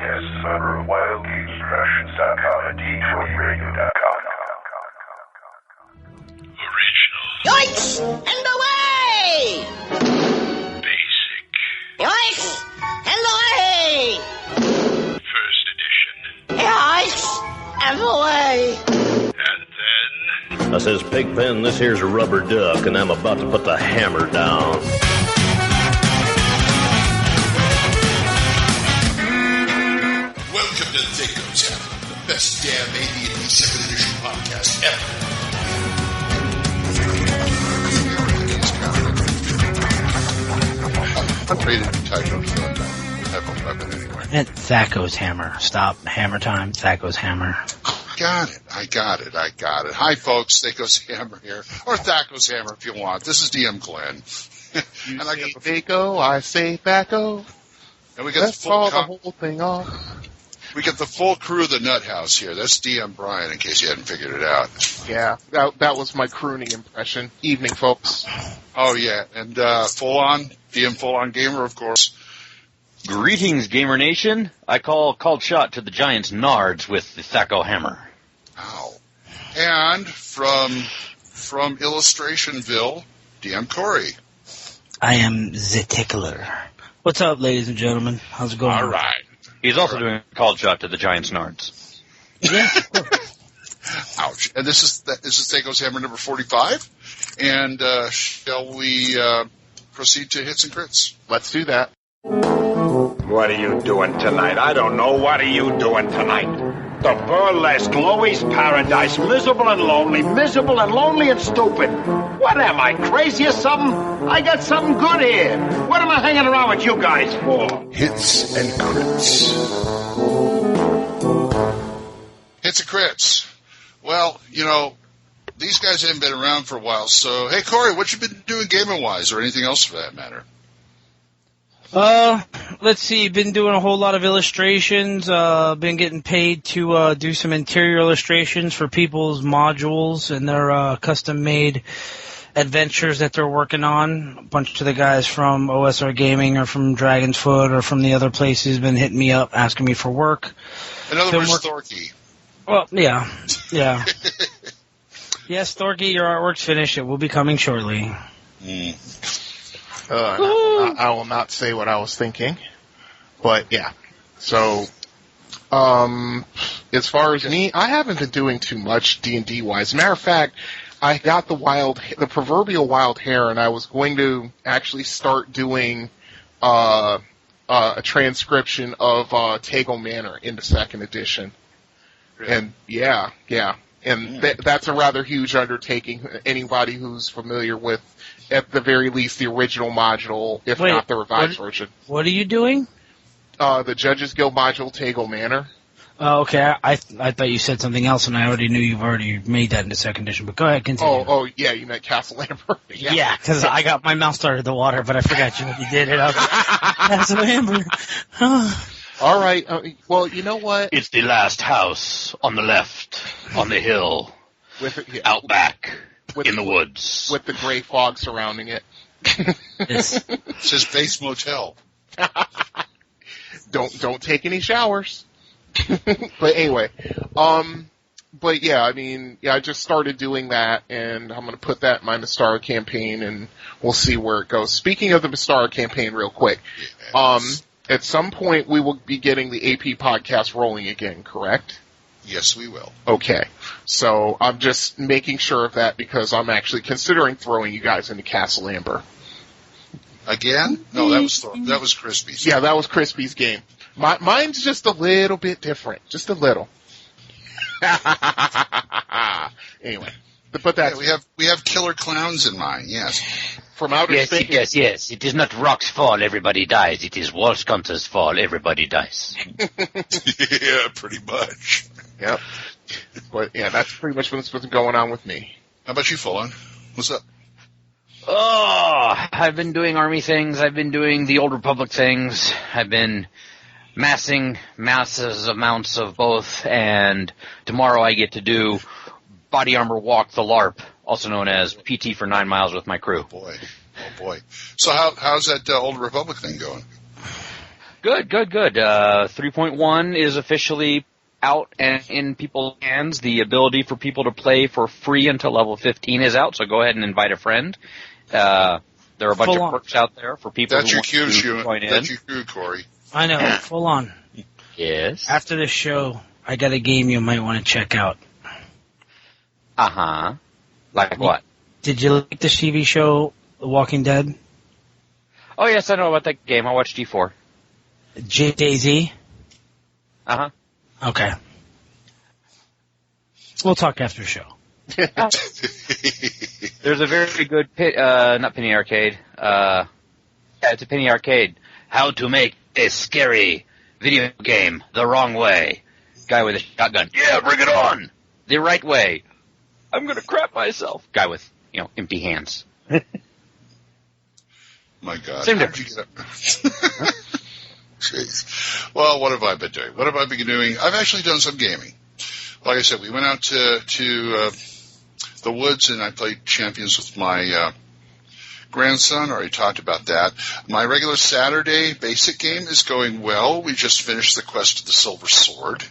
podcast is a member of WildGamesProductions.com and D20Radio.com. Original. Yoinks! And away! Basic. Yoinks! And away! First edition. Yoinks! And away! And then... I says, Pigpen, this here's a rubber duck, and I'm about to put the hammer down. Welcome to THACO, the best damn AD&D 2nd edition podcast ever. I'm rated THACO, so I have a weapon anyway. And THACO's hammer. Stop. Hammer time. THACO's hammer. I got it. Hi, folks. THACO's hammer here. Or THACO's hammer if you want. This is DM Glen. You and I say got the, THACO, I say THACO. and we got Let's call the whole thing off. We got the full crew of the Nut House here. That's DM Brian, in case you hadn't figured it out. Yeah, that was my crooning impression. Evening, folks. Oh, yeah. And full-on, DM full-on gamer, of course. Greetings, Gamer Nation. I called shot to the Giants' nards with the THACO hammer. Ow. And from Illustrationville, DM Corey. I am the tickler. What's up, ladies and gentlemen? How's it going? All right. He's also doing a called shot to the Giants' nards. Yeah. Ouch. And this is THACO's hammer number 45. And shall we proceed to hits and crits? Let's do that. What are you doing tonight? I don't know. What are you doing tonight? The burlesque, Louie's Paradise, miserable and lonely and stupid. What am I, crazy or something? I got something good here. What am I hanging around with you guys for? Hits and crits. Hits and crits. Well, you know, these guys haven't been around for a while, so, hey, Corey, what you been doing gaming-wise, or anything else for that matter? Let's see. Been doing a whole lot of illustrations. Been getting paid to do some interior illustrations for people's modules and their custom-made adventures that they're working on. A bunch of the guys from OSR Gaming or from Dragon's Foot or from the other places been hitting me up, asking me for work. In other words, Thorky. Well, yeah. Yes, Thorky, your artwork's finished. It will be coming shortly. I will not say what I was thinking, but yeah. So, as far as me, I haven't been doing too much D&D wise. Matter of fact, I got the proverbial wild hair, and I was going to actually start doing a transcription of THACO Manor in the 2nd edition. Really? And yeah. And that's a rather huge undertaking. Anybody who's familiar with, at the very least, the original module, if not the revised version. What are you doing? The Judges Guild module, THACO Manor. Oh, okay. I thought you said something else, and I already knew you've already made that in the 2nd edition. But go ahead, continue. Oh, yeah, you meant Castle Amber. Yeah, because I got my mouth started the water, but I forgot you did it. I was like, Castle Amber. All right. Well, you know what? It's the last house on the left, on the hill, out back, in the woods. With the gray fog surrounding it. It says base motel. Don't take any showers. But anyway, but yeah, I mean, I just started doing that, and I'm going to put that in my Mystara campaign, and we'll see where it goes. Speaking of the Mystara campaign real quick, at some point we will be getting the AP podcast rolling again, correct? Yes, we will. Okay. So I'm just making sure of that because I'm actually considering throwing you guys into Castle Amber. Again? No, that was Crispy's. Yeah, that was Crispy's game. Mine's just a little bit different. Just a little. Anyway. But that's... Yeah, we have killer clowns in mind, yes. From outer space. Yes. It is not rocks fall, everybody dies. It is Walsconter's fall, everybody dies. Yeah, pretty much. Yep. But yeah, that's pretty much what's been going on with me. How about you, Fullon? What's up? Oh, I've been doing army things. I've been doing the Old Republic things. I've been massing massive amounts of both, and tomorrow I get to do Body Armor Walk the LARP, also known as PT for 9 miles with my crew. Oh boy. So how's that Old Republic thing going? Good. 3.1 is officially out and in people's hands. The ability for people to play for free until level 15 is out, so go ahead and invite a friend. There are a bunch of perks out there for people That's who your want cue, to join in. That's your cue, Corey. I know. Full on. Yes. After this show, I got a game you might want to check out. Uh-huh. Like what? Did you like the TV show The Walking Dead? Oh, yes, I know about that game. I watched G4. JZ? Uh-huh. Okay. We'll talk after the show. There's a very good not Penny Arcade. Yeah, it's a Penny Arcade. How to make a scary video game the wrong way. Guy with a shotgun. Yeah, bring it on! The right way. I'm gonna crap myself. Guy with, empty hands. My God. Same How did you get up? Jeez. Well, what have I been doing? I've actually done some gaming. Like I said, we went out to the woods and I played Champions with my grandson. Already talked about that. My regular Saturday basic game is going well. We just finished the Quest of the Silver Sword.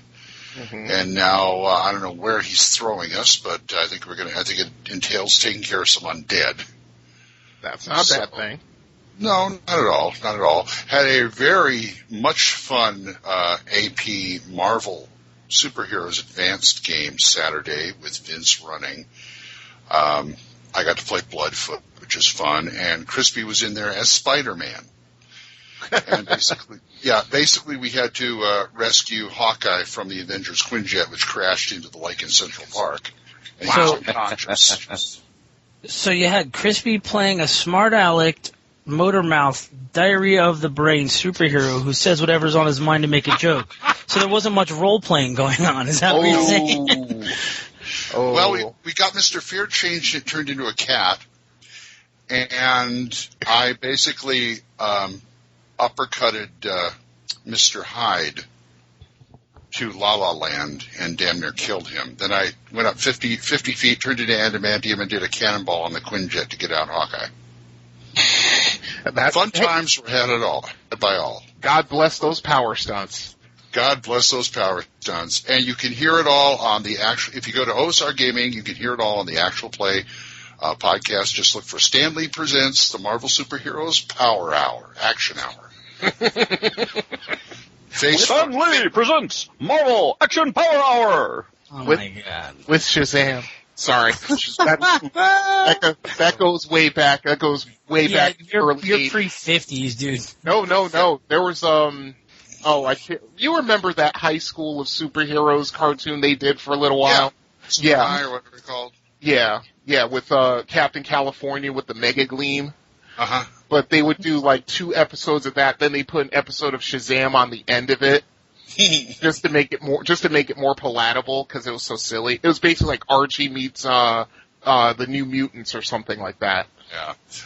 Mm-hmm. And now, I don't know where he's throwing us, but I think it entails taking care of some undead. That's not a bad thing. No, not at all. Had a very much fun AP Marvel Superheroes Advanced game Saturday with Vince running. I got to play Bloodfoot, which is fun, and Crispy was in there as Spider-Man. And basically we had to rescue Hawkeye from the Avengers Quinjet, which crashed into the lake in Central Park. And he was unconscious. So you had Crispy playing a smart-alecked, motor-mouth, diarrhea of the brain superhero who says whatever's on his mind to make a joke. So there wasn't much role-playing going on. Is that what you're saying? Oh. Well, we got Mr. Fear turned into a cat, and I basically uppercutted Mr. Hyde to La La Land and damn near killed him. Then I went up 50 feet, turned into adamantium, and did a cannonball on the Quinjet to get out Hawkeye. Fun times were had by all. God bless those power stunts. God bless those power stunts. And you can hear it all on the actual, if you go to OSR Gaming, you can hear it all on the Actual Play podcast. Just look for Stanley Presents the Marvel Superheroes Power Hour, Action Hour. Stanley Presents Marvel Action Power Hour. Oh my God. With Shazam. Sorry. that goes way back. That goes way back. You're pre-50s, dude. No. There was, you remember that High School of Superheroes cartoon they did for a little while? Yeah. Or whatever it's called. Yeah, with Captain California with the Mega Gleam. Uh-huh. But they would do like 2 episodes of that, then they put an episode of Shazam on the end of it. just to make it more palatable because it was so silly. It was basically like Archie meets the New Mutants or something like that.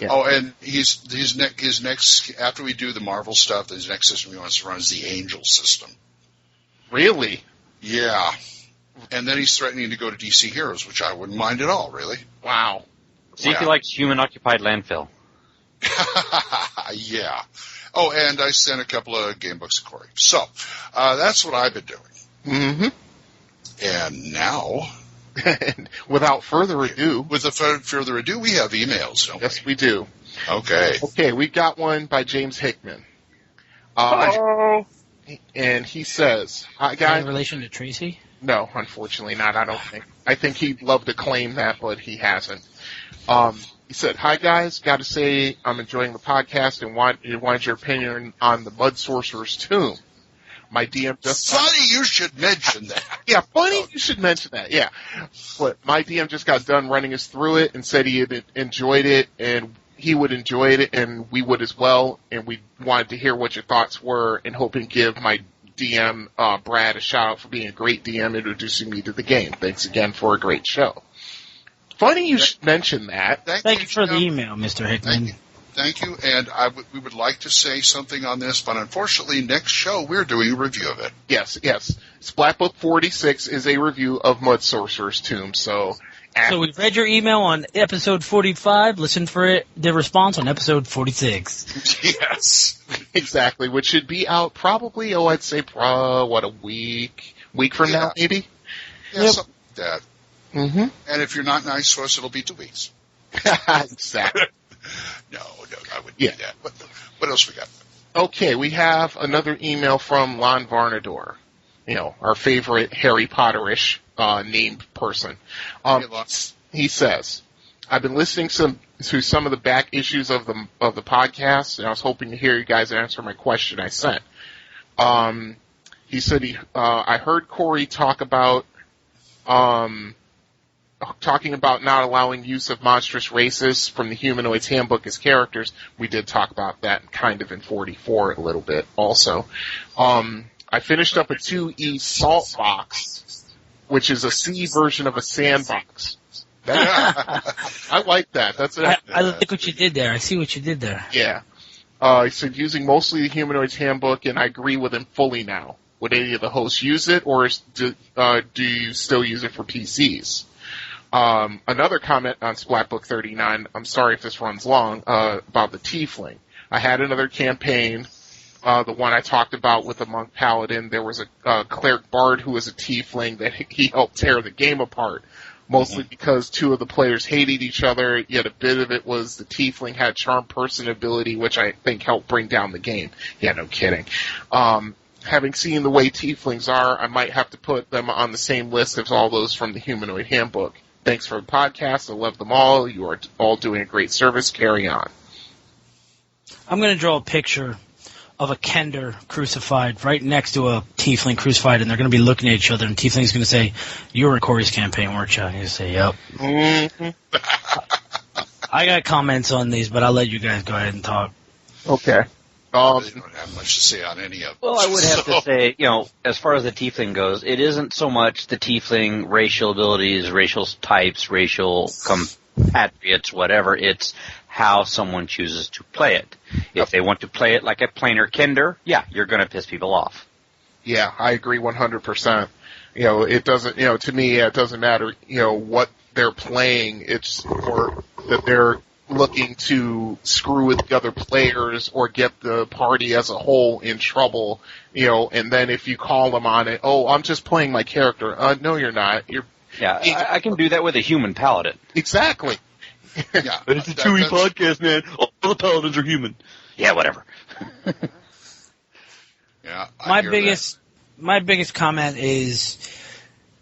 Yeah. Oh, and his next after we do the Marvel stuff, his next system he wants to run is the Angel system. Really? Yeah. And then he's threatening to go to DC Heroes, which I wouldn't mind at all, really. Wow. See if he likes human-occupied landfill. Yeah. Oh, and I sent a couple of game books to Corey. So, that's what I've been doing. Mm-hmm. And now... Without further ado... we have emails, don't we? Yes, we do. Okay, we got one by James Hickman. Hello. And he says, "Hi, guys." In relation to Tracy? No, unfortunately not, I don't think. I think he'd love to claim that, but he hasn't. He said, "Hi, guys. Got to say I'm enjoying the podcast and wanted your opinion on the Mud Sorcerer's Tomb. My DM just... Funny you should mention that. Yeah, funny you should mention that, yeah. But my DM just got done running us through it and said he had enjoyed it and he would enjoy it and we would as well. And we wanted to hear what your thoughts were and hoping to give my DM, Brad, a shout out for being a great DM introducing me to the game. Thanks again for a great show." Funny you should mention that. Thank you for the email, Mr. Hickman. Thank you, and we would like to say something on this, but unfortunately, next show we're doing a review of it. Yes. Splatbook 46 is a review of Mud Sorcerer's Tomb, so So we read your email on episode 45. Listen for the response on episode 46. Yes. Exactly, which should be out probably, I'd say, a week from now, maybe? Yeah, something like that. Mm-hmm. And if you're not nice to us, it'll be 2 weeks. Exactly. No, I wouldn't do that. What else we got? Okay, we have another email from Lon Varnador, our favorite Harry Potter-ish named person. He says, I've been listening to some of the back issues of the podcast, and I was hoping to hear you guys answer my question I sent. He said I heard Corey talking about not allowing use of monstrous races from the Humanoids Handbook as characters. We did talk about that kind of in 44 a little bit also. I finished up a 2E salt box, which is a C version of a sandbox. I like that. I like what you did there. I see what you did there. Yeah. He said using mostly the Humanoids Handbook, and I agree with him fully now. Would any of the hosts use it, or do you still use it for PCs? Another comment on Splatbook 39, I'm sorry if this runs long, about the Tiefling. I had another campaign, the one I talked about with the Monk Paladin. There was a Cleric Bard who was a Tiefling that he helped tear the game apart, mostly because two of the players hated each other, yet a bit of it was the Tiefling had Charm Person ability, which I think helped bring down the game. Yeah, no kidding. Having seen the way Tieflings are, I might have to put them on the same list as all those from the Humanoid Handbook. Thanks for the podcast. I love them all. You are all doing a great service. Carry on. I'm going to draw a picture of a Kender crucified right next to a Tiefling crucified, and they're going to be looking at each other, and Tiefling's going to say, you were in Corey's campaign, weren't you? And you say, yep. Mm-hmm. I got comments on these, but I'll let you guys go ahead and talk. Okay. I really don't have much to say on any of them. Well, I would have to say, as far as the Tiefling goes, it isn't so much the Tiefling racial abilities, racial types, racial compatriots, whatever. It's how someone chooses to play it. If they want to play it like a plainer Kender, you're going to piss people off. Yeah, I agree 100%. It doesn't, to me, it doesn't matter, what they're playing. It's more that they're looking to screw with the other players or get the party as a whole in trouble, and then if you call them on it, I'm just playing my character. No, you're not. I can do that with a human paladin. Exactly. Yeah, but it's a 2E podcast, man. All the paladins are human. Yeah, whatever. Yeah. My biggest comment is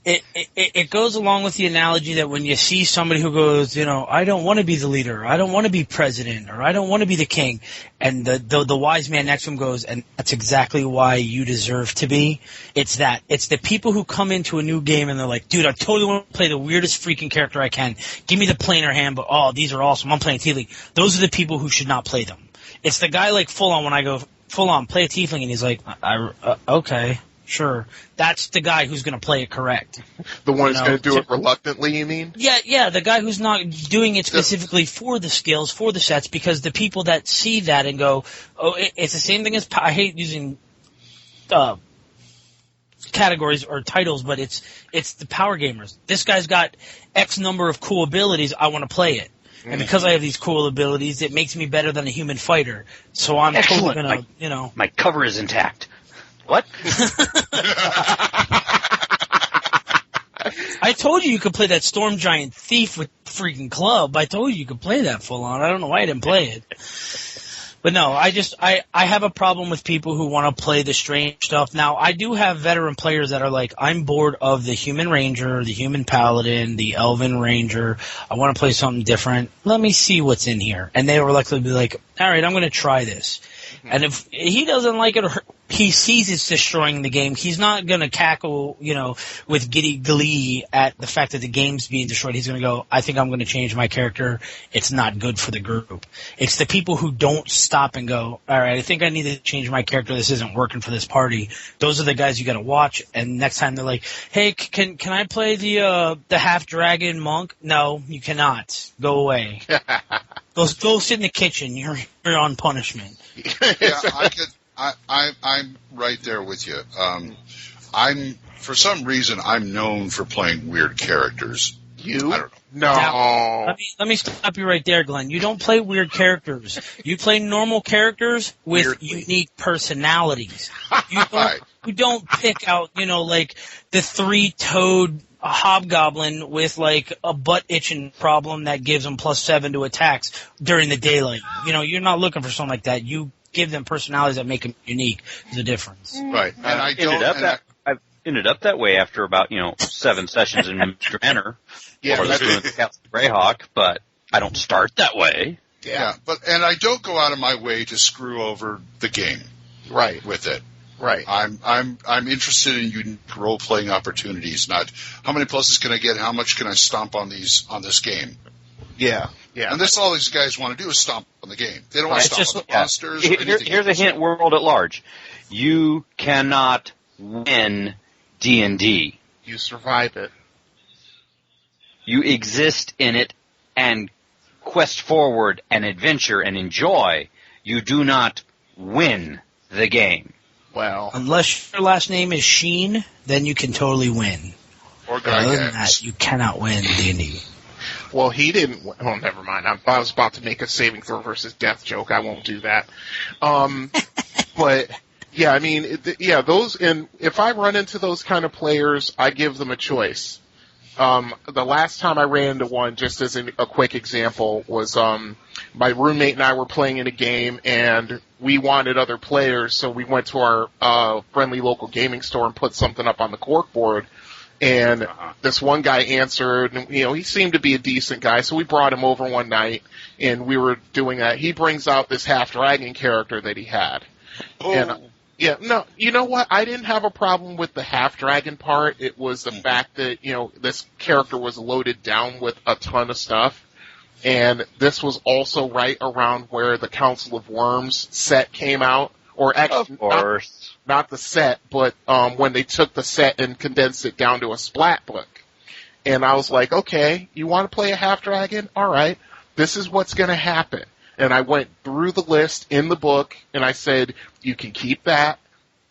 it goes along with the analogy that when you see somebody who goes, I don't want to be the leader, I don't want to be president, or I don't want to be the king, and the wise man next to him goes, and that's exactly why you deserve to be. It's the people who come into a new game and they're like, dude, I totally want to play the weirdest freaking character I can. Give me the plainer handbook. Oh, these are awesome. I'm playing Tiefling. Those are the people who should not play them. It's the guy like full on when I go full on play a Tiefling and he's like, okay. Sure. That's the guy who's going to play it correct. The one who's going to do it reluctantly, you mean? Yeah, the guy who's not doing it specifically for the skills, for the sets, because the people that see that and go, it's the same thing as, I hate using categories or titles, but it's the power gamers. This guy's got X number of cool abilities, I want to play it. And because I have these cool abilities, it makes me better than a human fighter. So I'm totally going to, My cover is intact. What? I told you could play that Storm Giant Thief with freaking club. I told you could play that full on. I don't know why I didn't play it. But no, I have a problem with people who want to play the strange stuff. Now, I do have veteran players that are like, I'm bored of the Human Ranger, the Human Paladin, the Elven Ranger. I want to play something different. Let me see what's in here. And they were likely to be like, all right, I'm going to try this. And if he doesn't like it or he sees it's destroying the game, he's not going to cackle, with giddy glee at the fact that the game's being destroyed. He's going to go, I think I'm going to change my character. It's not good for the group. It's the people who don't stop and go, all right, I think I need to change my character. This isn't working for this party. Those are the guys you got to watch. And next time they're like, hey, can I play the half dragon monk? No, you cannot. Go away. Go sit in the kitchen. You're on punishment. Yeah, I'm right there with you. For some reason, I'm known for playing weird characters. You? I don't know. No. Now, let me stop you right there, Glenn. You don't play weird characters. You play normal characters with unique personalities. You don't pick out, like the 3-toed hobgoblin with like a butt itching problem that gives them +7 to attacks during the daylight. You're not looking for something like that. You give them personalities that make them unique. There's a difference. Right. And I I've ended up that way after about 7 sessions in Mr. Manor. Yeah, or doing Captain Greyhawk, but I don't start that way. Yeah, and I don't go out of my way to screw over the game. Right. With it. Right. I'm interested in unique role playing opportunities, not how many pluses can I get, how much can I stomp on this game. Yeah. Yeah. And that's all these guys want to do is stomp on the game. They don't want to stomp on the monsters. Here's a hint, world at large. You cannot win D&D. You survive it. You exist in it and quest forward and adventure and enjoy. You do not win the game. Well, unless your last name is Sheen, then you can totally win. Or other than that, you cannot win D&D. Well, he didn't. Oh, never mind. I was about to make a saving throw versus death joke. I won't do that. But yeah, I mean, those. And if I run into those kind of players, I give them a choice. The last time I ran into one, just as a quick example, was my roommate and I were playing in a game, and we wanted other players, so we went to our friendly local gaming store and put something up on the corkboard. And this one guy answered, and he seemed to be a decent guy, so we brought him over one night, and we were doing that. He brings out this half-dragon character that he had. Oh. And yeah, no, you know what? I didn't have a problem with the half-dragon part. It was the fact that, this character was loaded down with a ton of stuff. And this was also right around where the Council of Worms set came out. Or actually, of course. Not the set, but when they took the set and condensed it down to a splat book. And I was like, okay, you want to play a half-dragon? All right, this is what's going to happen. And I went through the list in the book, and I said, you can keep that,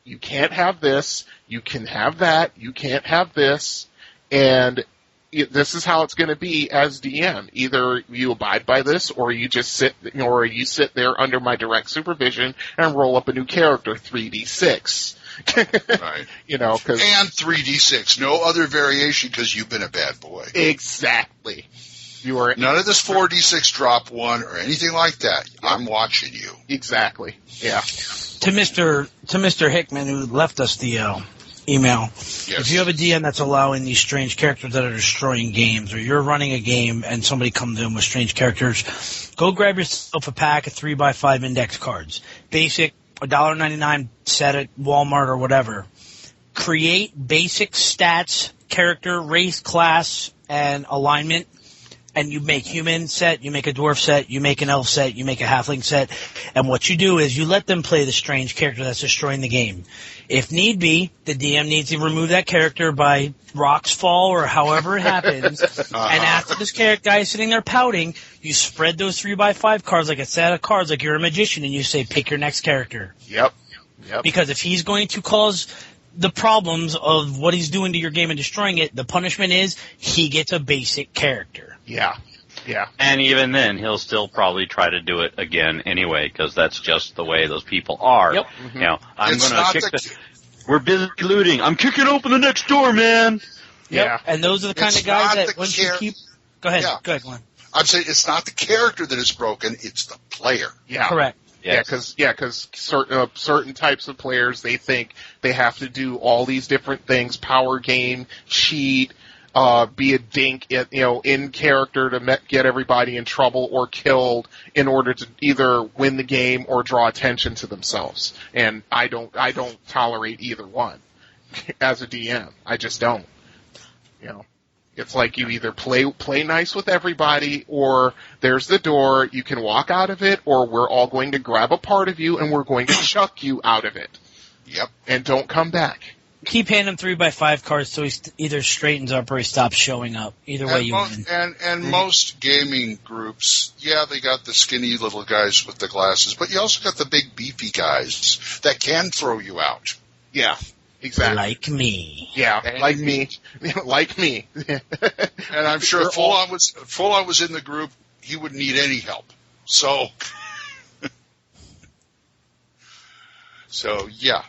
you can't have this, you can have that, you can't have this, and this is how it's going to be as DM. Either you abide by this, or you just sit there under my direct supervision and roll up a new character, 3d6. Right. And 3d6, no other variation because you've been a bad boy. Exactly. You are none of this 4d6 drop one or anything like that. I'm watching you. Exactly. Yeah. To Mr. Hickman, who left us the email. Yes. If you have a DM that's allowing these strange characters that are destroying games, or you're running a game and somebody comes in with strange characters, go grab yourself a pack of 3x5 index cards. Basic, $1.99 set at Walmart or whatever. Create basic stats, character, race, class, and alignment. And you make human set, you make a dwarf set, you make an elf set, you make a halfling set. And what you do is you let them play the strange character that's destroying the game. If need be, the DM needs to remove that character by rocks fall or however it happens. And after this guy is sitting there pouting, you spread those 3x5 cards like a set of cards like you're a magician, and you say, pick your next character. Yep. Because if he's going to cause the problems of what he's doing to your game and destroying it, the punishment is he gets a basic character. Yeah. And even then, he'll still probably try to do it again anyway, because that's just the way those people are. Yep. Mm-hmm. I'm going to kick we're busy looting. I'm kicking open the next door, man. Yep. Yeah. And those are the kind of guys that once you keep... Go ahead. Yeah. Go ahead, Glenn. I'm saying it's not the character that is broken, it's the player. Yeah. Correct. Yes. Because certain types of players, they think they have to do all these different things, power game, cheat, be a dink, in character to get everybody in trouble or killed in order to either win the game or draw attention to themselves. And I don't tolerate either one as a DM. I just don't. It's like you either play nice with everybody, or there's the door, you can walk out of it, or we're all going to grab a part of you and we're going to chuck you out of it. Yep. And don't come back. Keep handing him 3x5 cards so he either straightens up or he stops showing up. Either way you win. And most gaming groups, they got the skinny little guys with the glasses, but you also got the big beefy guys that can throw you out. Yeah. Exactly. Like me. Yeah, like me. Like me. And I'm sure Full On was in the group. He wouldn't need any help. So, yeah.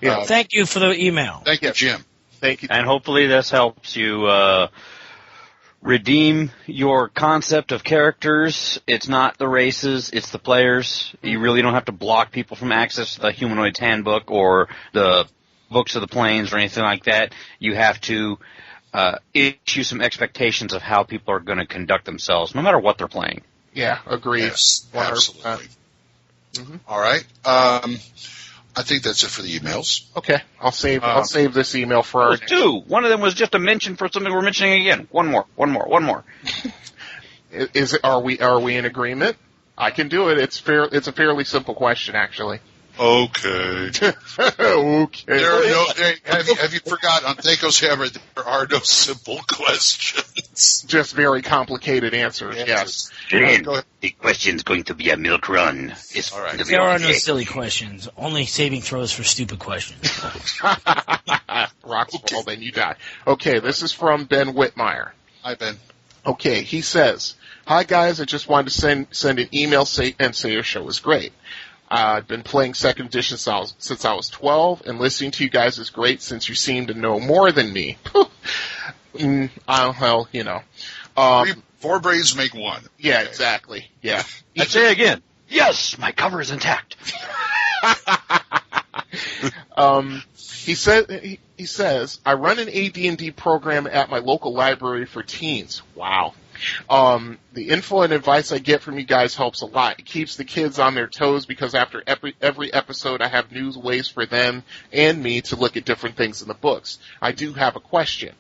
Thank you for the email. Thank you, Jim. Thank you. And hopefully this helps you redeem your concept of characters. It's not the races, it's the players. You really don't have to block people from access to the Humanoid's Handbook or the Books of the Plains or anything like that. You have to issue some expectations of how people are going to conduct themselves, no matter what they're playing. Yeah, agreed. Yes, 100%. absolutely. Mm-hmm. All right. I think that's it for the emails. Okay, I'll save this email for our next. Two. One of them was just a mention for something we're mentioning again. One more. Are we in agreement? I can do it. It's a fairly simple question, actually. Okay. Okay. Have you forgot on THACO's Hammer there are no simple questions. Just very complicated answers. Yes. Jane, the question's going to be a milk run. All right. There are no silly questions. Only saving throws for stupid questions. Rocks fall, then you die. Okay, this is from Ben Whitmire. Hi, Ben. Okay, he says, "Hi guys, I just wanted to send an email and say your show is great. I've been playing 2nd edition since I was 12, and listening to you guys is great since you seem to know more than me." Well, you know. Four brains make one. Yeah, exactly. Yeah. I say again, yes, my cover is intact. He says, "I run an AD&D program at my local library for teens." Wow. The info and advice I get from you guys helps a lot. It keeps the kids on their toes because after every episode I have new ways for them and me to look at different things in the books. I do have a question.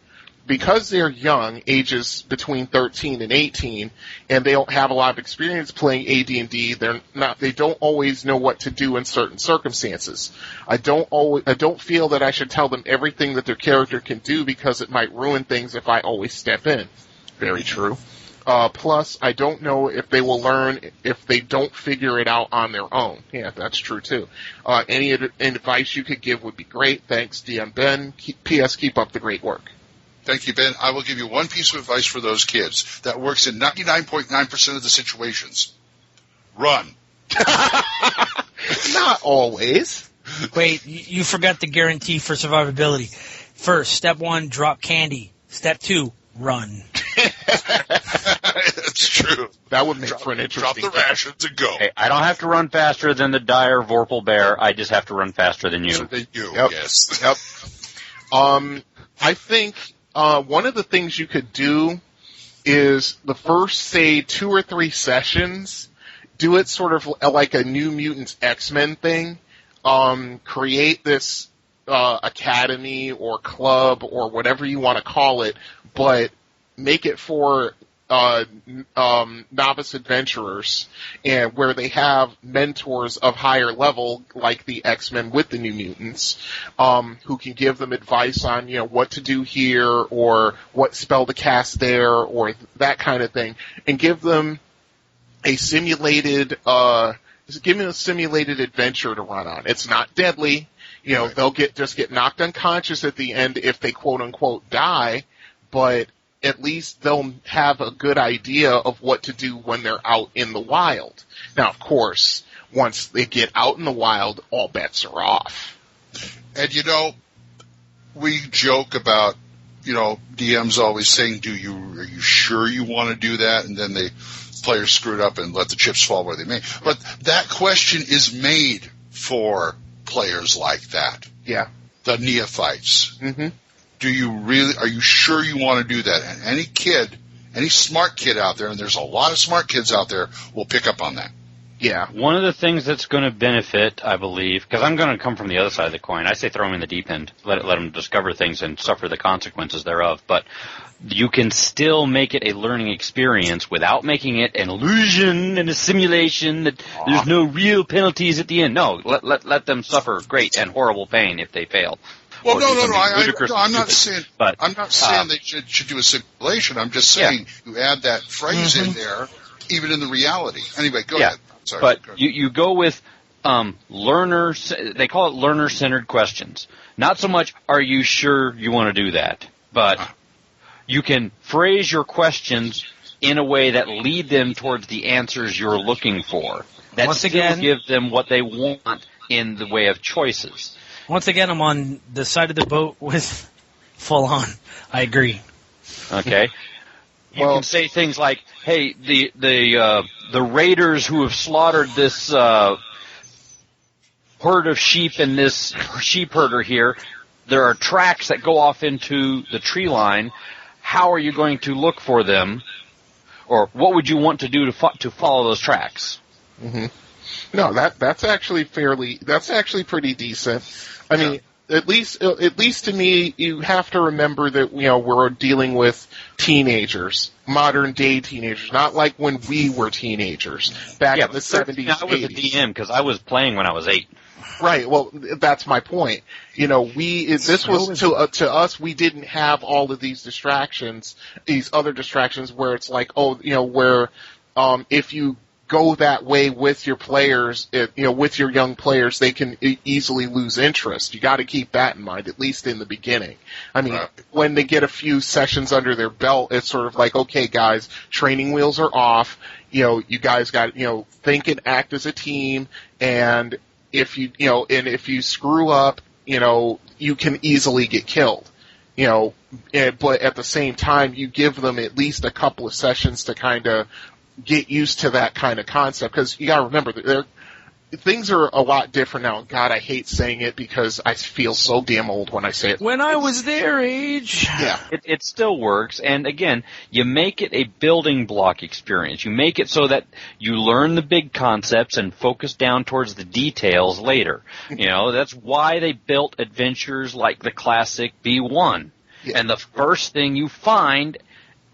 Because they're young, ages between 13 and 18, and they don't have a lot of experience playing AD&D, they don't always know what to do in certain circumstances. I don't feel that I should tell them everything that their character can do because it might ruin things if I always step in. Very true. Plus, I don't know if they will learn if they don't figure it out on their own. Yeah, that's true too. Any advice you could give would be great. Thanks, DM Ben. P.S. Keep up the great work. Thank you, Ben. I will give you one piece of advice for those kids that works in 99.9% of the situations. Run. Not always. Wait, you forgot the guarantee for survivability. First, step 1, drop candy. Step 2, run. That's true. That would make for an interesting. Drop the rations and go. Hey, I don't have to run faster than the dire Vorpal bear. I just have to run faster than you. Yep. Yes. Yep. I think one of the things you could do is the first, say, 2 or 3 sessions, do it sort of like a New Mutants X-Men thing. Create this academy or club or whatever you want to call it, but make it for novice adventurers, and where they have mentors of higher level, like the X-Men with the New Mutants, who can give them advice on, what to do here, or what spell to cast there, or that kind of thing, and give them a simulated, adventure to run on. It's not deadly. Right. They'll just get knocked unconscious at the end if they quote unquote die, but at least they'll have a good idea of what to do when they're out in the wild. Now, of course, once they get out in the wild, all bets are off. And we joke about, DMs always saying, are you sure you want to do that? And then the players screw it up and let the chips fall where they may. But that question is made for players like that. Yeah. The neophytes. Mm-hmm. Are you sure you want to do that? And any smart kid out there, and there's a lot of smart kids out there, will pick up on that. Yeah. One of the things that's going to benefit, I believe, because I'm going to come from the other side of the coin. I say throw them in the deep end, let them discover things and suffer the consequences thereof. But you can still make it a learning experience without making it an illusion and a simulation that there's no real penalties at the end. No, let them suffer great and horrible pain if they fail. Well, no. I'm not saying. But I'm not saying they should do a simulation. I'm just saying you add that phrase in there, even in the reality. Anyway, go ahead. Sorry. But you go with they call it learner-centered questions. Not so much, are you sure you want to do that? But you can phrase your questions in a way that lead them towards the answers you're looking for. That Once still again, give them what they want in the way of choices. Once again, I'm on the side of the boat with full on. I agree. Okay. You can say things like, "Hey, the raiders who have slaughtered this herd of sheep and this sheep herder here, there are tracks that go off into the tree line. How are you going to look for them, or what would you want to do to follow those tracks?" Mm-hmm. No, that's actually pretty decent. I mean, at least to me, you have to remember that we're dealing with teenagers, modern day teenagers, not like when we were teenagers back in the 70s. I was a DM because I was playing when I was 8. Right. Well, that's my point. This was to us. We didn't have all of these distractions, these other distractions, where it's like, if you go that way with your players, with your young players, they can easily lose interest. You got to keep that in mind, at least in the beginning. I mean, when they get a few sessions under their belt, it's sort of like, okay, guys, training wheels are off. You guys got, think and act as a team, and if you screw up, you can easily get killed. But at the same time, you give them at least a couple of sessions to kind of get used to that kind of concept, because you got to remember that things are a lot different now. God, I hate saying it because I feel so damn old when I say it. When I was their age. Yeah. It still works, and again, you make it a building block experience. You make it so that you learn the big concepts and focus down towards the details later. That's why they built adventures like the classic B1. Yeah. And the first thing you find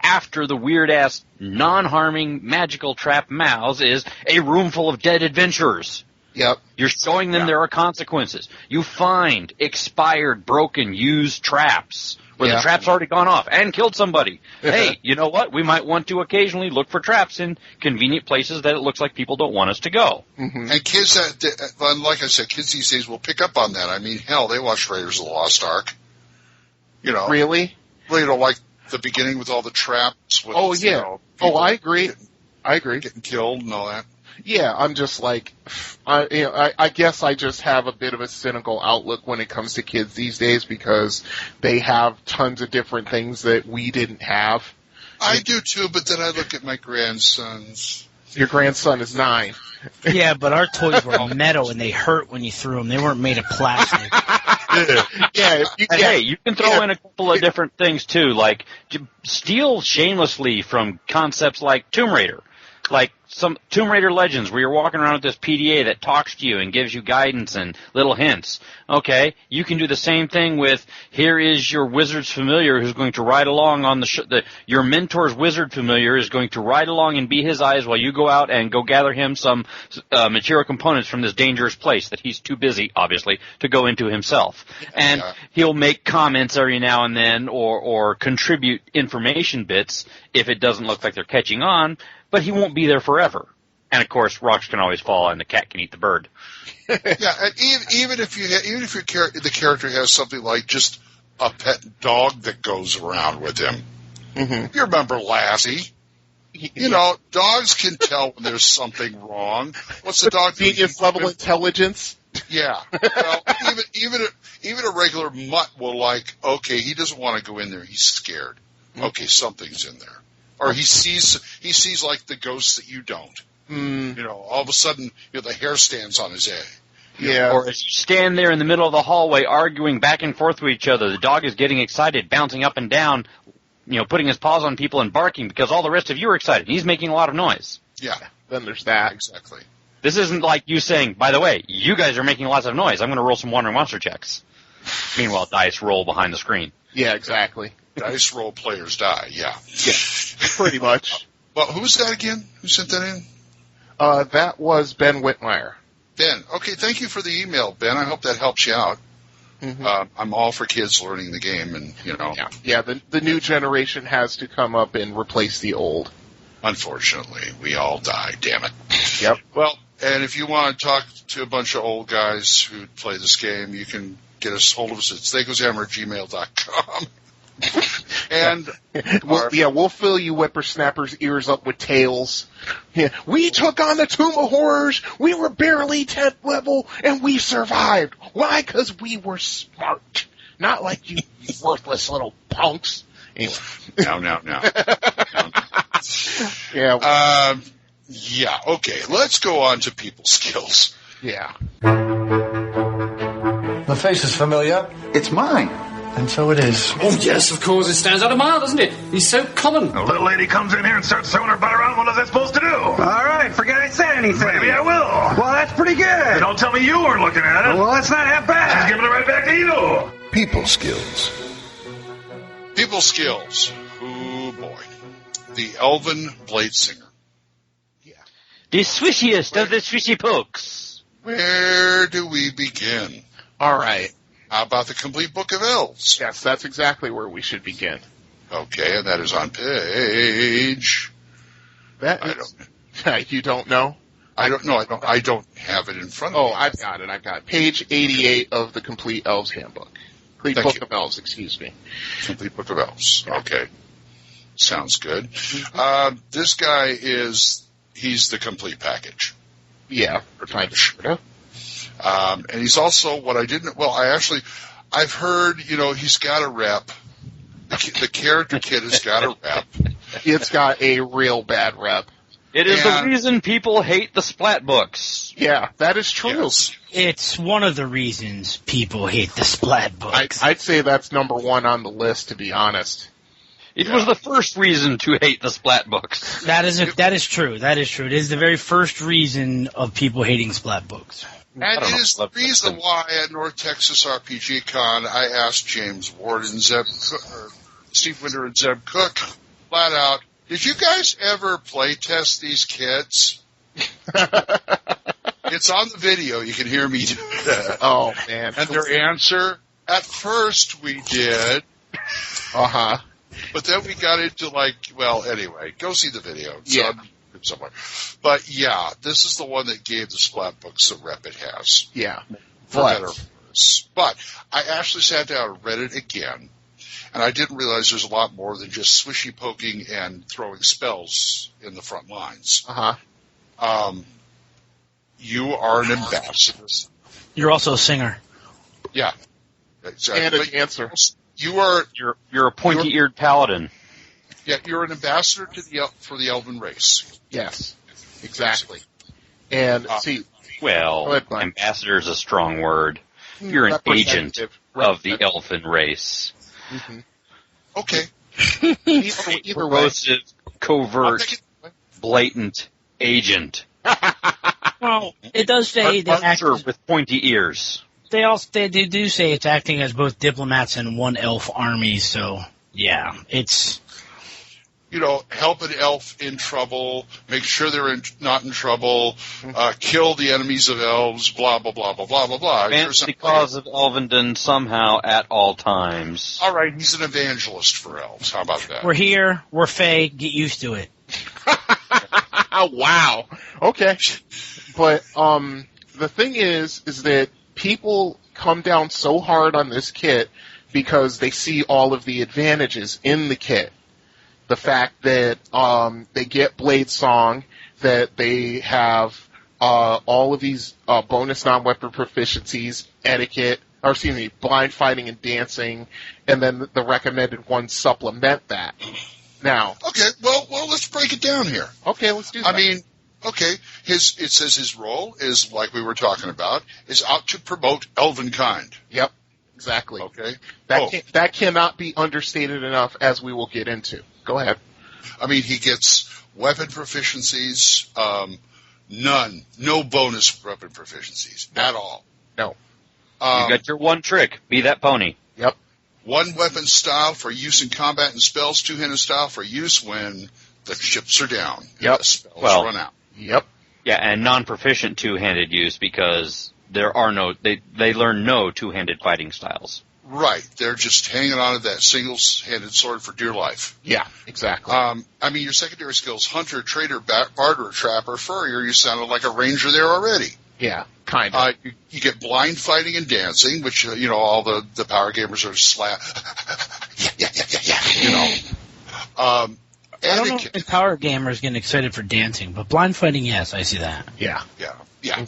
after the weird-ass, non-harming, magical trap mouths is a room full of dead adventurers. Yep. You're showing them there are consequences. You find expired, broken, used traps where the trap's already gone off and killed somebody. Hey, you know what? We might want to occasionally look for traps in convenient places that it looks like people don't want us to go. Mm-hmm. And kids, like I said, kids these days will pick up on that. I mean, hell, they watch Raiders of the Lost Ark. Really? Well, like the beginning with all the traps. With, I agree. Getting killed and all that. Yeah, I'm just like, I guess I just have a bit of a cynical outlook when it comes to kids these days because they have tons of different things that we didn't have. I do too, but then I look at my grandsons. Your grandson is 9. Yeah, but our toys were metal and they hurt when you threw them. They weren't made of plastic. Hey, you can throw in a couple of different things too, like steal shamelessly from concepts like Tomb Raider. Like some Tomb Raider Legends where you're walking around with this PDA that talks to you and gives you guidance and little hints. Okay, you can do the same thing with, here is your wizard's familiar who's going to ride along on your mentor's wizard familiar is going to ride along and be his eyes while you go out and go gather him some material components from this dangerous place that he's too busy, obviously, to go into himself. And he'll make comments every now and then or contribute information bits if it doesn't look like they're catching on, but he won't be there forever. And of course, rocks can always fall, and the cat can eat the bird. And even if the character has something like just a pet dog that goes around with him. Mm-hmm. You remember Lassie? Dogs can tell when there's something wrong. What's the dog? Genius level intelligence. Yeah. Well, even a regular mutt will okay, he doesn't want to go in there. He's scared. Okay, something's in there. Or he sees like the ghosts that you don't. All of a sudden, the hair stands on his head. Yeah. Or as you stand there in the middle of the hallway arguing back and forth with each other, the dog is getting excited, bouncing up and down, putting his paws on people and barking because all the rest of you are excited. He's making a lot of noise. Yeah. Then there's that. Exactly. This isn't like you saying, by the way, you guys are making lots of noise. I'm going to roll some Wandering Monster checks. Meanwhile, dice roll behind the screen. Yeah, exactly. Dice roll, players die, yeah. Yeah, pretty much. Well, who's that again? Who sent that in? That was Ben Whitmire. Ben. Okay, thank you for the email, Ben. I hope that helps you out. Mm-hmm. I'm all for kids learning the game, and, Yeah, the new generation has to come up and replace the old. Unfortunately, we all die, damn it. Yep. Well, And if you want to talk to a bunch of old guys who play this game, you can get us hold of us at thacoshammer@gmail.com. And we'll fill you whippersnappers' ears up with tales. Yeah, we took on the Tomb of Horrors. We were barely 10th level, and we survived. Why? Because we were smart. Not like you worthless little punks. Anyway. No. Yeah. Yeah, okay. Let's go on to people skills. Yeah. The face is familiar. It's mine. And so it is. Oh, yes, of course. It stands out a mile, doesn't it? He's so common. A little lady comes in here and starts throwing her butt around. What is that supposed to do? All right, forget I said anything. Maybe I will. Well, that's pretty good. But don't tell me you weren't looking at it. Well, that's not half bad. She's giving it right back to you. People skills. People skills. Oh, boy. The Elven Blade Singer. The swishiest of the swishy pokes. Where do we begin? All right. How about the complete Book of Elves? Yes, that's exactly where we should begin. Okay, and that is on page. You don't know? I don't know. I don't have it in front of me. Oh, I've got it. Page 88 of the Complete Elves Handbook. Complete Book of Elves, excuse me. Complete Book of Elves. Okay. Sounds good. This guy he's the complete package. Yeah, kind of, sort of. And he's also I've heard, he's got a rep. The character kit has got a rep. It's got a real bad rep. It is the reason people hate the splat books. Yeah, that is true. Yes. It's one of the reasons people hate the splat books. I'd say that's number one on the list, to be honest. It was the first reason to hate the splat books. That is true. That is true. It is the very first reason of people hating splat books. And it is the reason why at North Texas RPG Con I asked James Ward and Steve Winter and Zeb Cook flat out, did you guys ever play test these kits? It's on the video. You can hear me do that. Oh, man. And their answer, at first we did. Uh-huh. But then we got into anyway, go see the video. It's on YouTube somewhere. But yeah, this is the one that gave the splat books the rep it has. Yeah. For better or worse. But I actually sat down and read it again, and I didn't realize there's a lot more than just swishy poking and throwing spells in the front lines. Uh-huh. You are an ambassador. You're also a singer. Yeah. Exactly. And a dancer. You're a pointy-eared paladin. Yeah, you're an ambassador for the Elven race. Yes, exactly. And ambassador is a strong word. You're an agent of the Elven race. Mm-hmm. Okay. Either way. Corrosive, covert, blatant agent. Well, it does say that Hunter with pointy ears. They do say it's acting as both diplomats and one elf army, so yeah, it's help an elf in trouble, make sure they're not in trouble, kill the enemies of elves, blah blah blah blah blah blah blah. Advance the cause of Elvendon somehow at all times. All right, he's an evangelist for elves. How about that? We're here, we're Fae, get used to it. Wow. Okay. But the thing is that people come down so hard on this kit because they see all of the advantages in the kit. The fact that they get Blade Song, that they have all of these bonus non-weapon proficiencies, blind fighting and dancing, and then the recommended ones supplement that. Now. Okay, well, let's break it down here. Okay, let's do that. I mean, okay, it says his role is, like we were talking about, is out to promote elvenkind. Yep, exactly. Okay. That cannot be understated enough, as we will get into. Go ahead. I mean, he gets weapon proficiencies, no bonus weapon proficiencies at all. No. You got your one trick, be that pony. Yep. One weapon style for use in combat and spells, two-handed style for use when the chips are down. Yep. The spells run out. Yep. Yeah, and non-proficient two-handed use because there are they learn no two-handed fighting styles. Right. They're just hanging on to that single-handed sword for dear life. Yeah, exactly. Your secondary skills, hunter, trader, barter, trapper, furrier, you sounded like a ranger there already. Yeah, kind of. You get blind fighting and dancing, which, all the power gamers are yeah. I don't know if power gamers getting excited for dancing, but blind fighting, yes, I see that. Yeah. Yeah.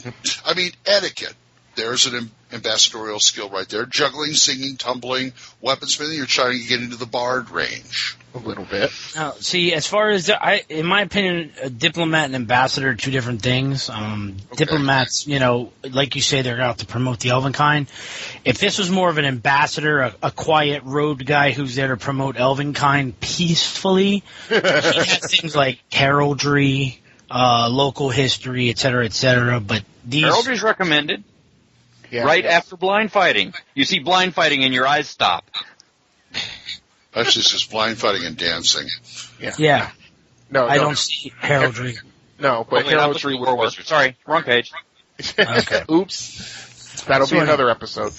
Etiquette. There's an ambassadorial skill right there. Juggling, singing, tumbling, weaponsmithing. You're trying to get into the bard range. A little bit. See, as far as in my opinion, a diplomat and ambassador are two different things. Diplomats, like you say, they're out to promote the Elvenkind. If this was more of an ambassador, a quiet road guy who's there to promote Elvenkind peacefully, he has things like heraldry, local history, et cetera, but these... Heraldry's recommended. Yeah, after blind fighting. You see blind fighting and your eyes stop. Actually, it's just blind fighting and dancing. Yeah. No, I don't see heraldry. No, but heraldry would work. Sorry, wrong page. Okay. Oops. That'll be another episode.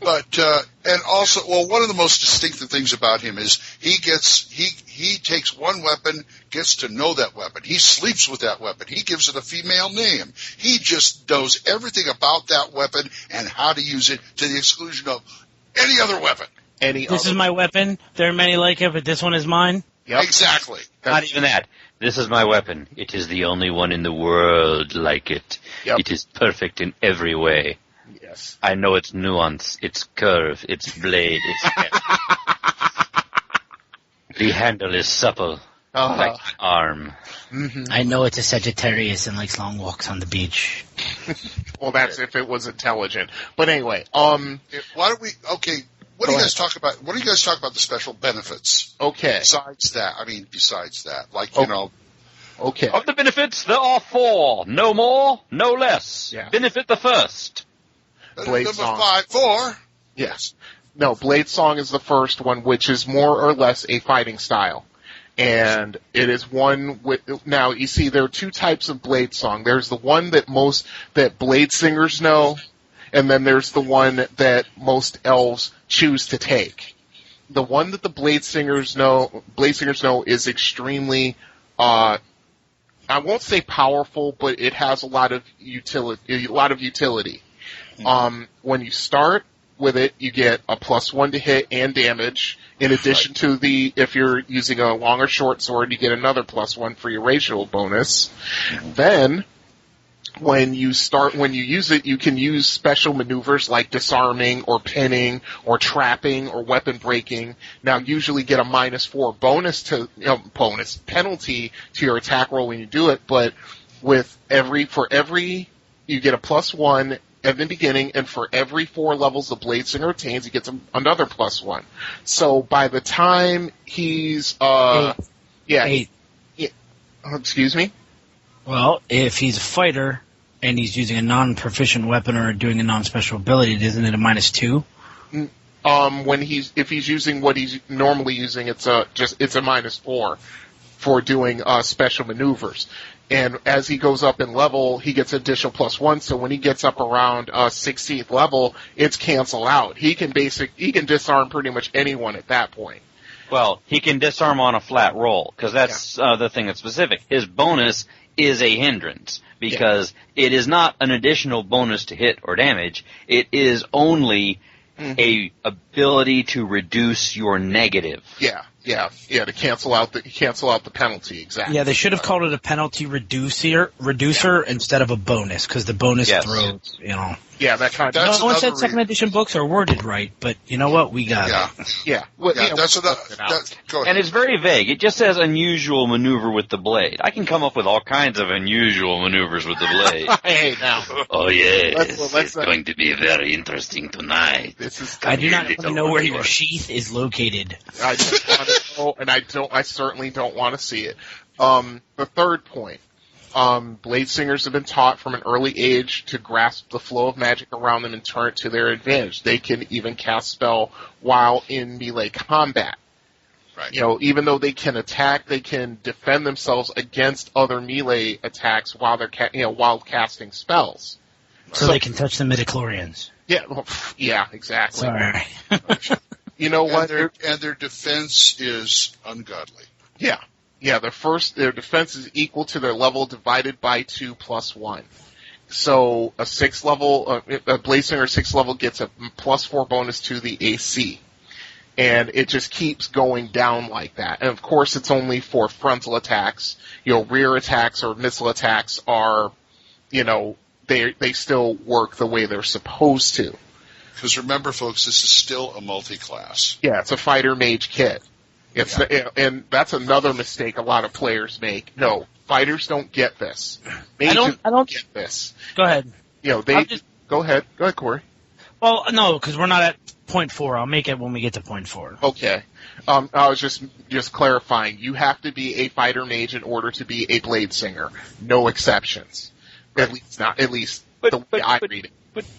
But and also, one of the most distinctive things about him is he takes one weapon, gets to know that weapon. He sleeps with that weapon. He gives it a female name. He just knows everything about that weapon and how to use it to the exclusion of any other weapon. This is my weapon. There are many like it, but this one is mine. Yep. Exactly. Not even that. This is my weapon. It is the only one in the world like it. Yep. It is perfect in every way. Yes. I know its nuance, its curve, its blade, its head. The handle is supple, like an arm. Mm-hmm. I know it's a Sagittarius and likes long walks on the beach. Well, that's if it was intelligent. But anyway, why don't we? Okay. What do you guys talk about? What do you guys talk about the special benefits? Okay. Besides that, Okay. Of the benefits, there are 4. No more, no less. Yeah. Benefit the first. Number 4. Yes. No, Blade Song is the first one, which is more or less a fighting style. And it is one with, now you see there are 2 types of Blade Song. There's the one that Blade Singers know, and then there's the one that most elves choose to take. The one that the Blade Singers know is extremely, I won't say powerful, but it has a lot of utility. When you start with it, you get a +1 to hit and damage. In addition to if you're using a long or short sword, you get another +1 for your racial bonus. Then, when you use it, you can use special maneuvers like disarming or pinning or trapping or weapon breaking. Now, usually get a -4 penalty to your attack roll when you do it, but for every you get a +1 at the beginning, and for every 4 levels the Blade Singer attains, he gets another +1. So by the time he's 8. Excuse me? Well, if he's a fighter and he's using a non-proficient weapon or doing a non-special ability, isn't it a -2? If he's using what he's normally using, it's a -4 for doing special maneuvers. And as he goes up in level, he gets additional +1. So when he gets up around 16th level, it's cancel out. He can disarm pretty much anyone at that point. Well, he can disarm on a flat roll, because that's the thing that's specific. His bonus is a hindrance, because it is not an additional bonus to hit or damage. It is only a ability to reduce your negative. To cancel out the penalty, exactly. Yeah, they should have called it a penalty reducer instead of a bonus, because the bonus throws, Yeah, that kind of. No one said second edition books are worded right, but you know what? We got it. Yeah. Go ahead. And it's very vague. It just says unusual maneuver with the blade. I can come up with all kinds of unusual maneuvers with the blade. Hey, now. Oh, yes. It's going to be very interesting tonight. I do not want to know where your sheath is located. I just want to know, and I certainly don't want to see it. The third point. Blade Singers have been taught from an early age to grasp the flow of magic around them and turn it to their advantage. They can even cast spell while in melee combat. Right. Even though they can attack, they can defend themselves against other melee attacks while they're while casting spells. So they can touch the midichlorians. Yeah, exactly. Sorry. You know what? And their defense is ungodly. Yeah. Their defense is equal to their level divided by 2 plus 1. So a Blade Singer 6 level gets a +4 bonus to the AC. And it just keeps going down like that. And of course it's only for frontal attacks. Rear attacks or missile attacks are, they still work the way they're supposed to. Because remember, folks, this is still a multi-class. Yeah, it's a fighter mage kit. And that's another mistake a lot of players make. No, fighters don't get this. Mages I don't get this. Go ahead. Go ahead, Corey. Well, no, because we're not at point 4. I'll make it when we get to point 4. Okay. I was just clarifying. You have to be a fighter mage in order to be a Blade Singer. No exceptions. Right. At least the way I read it.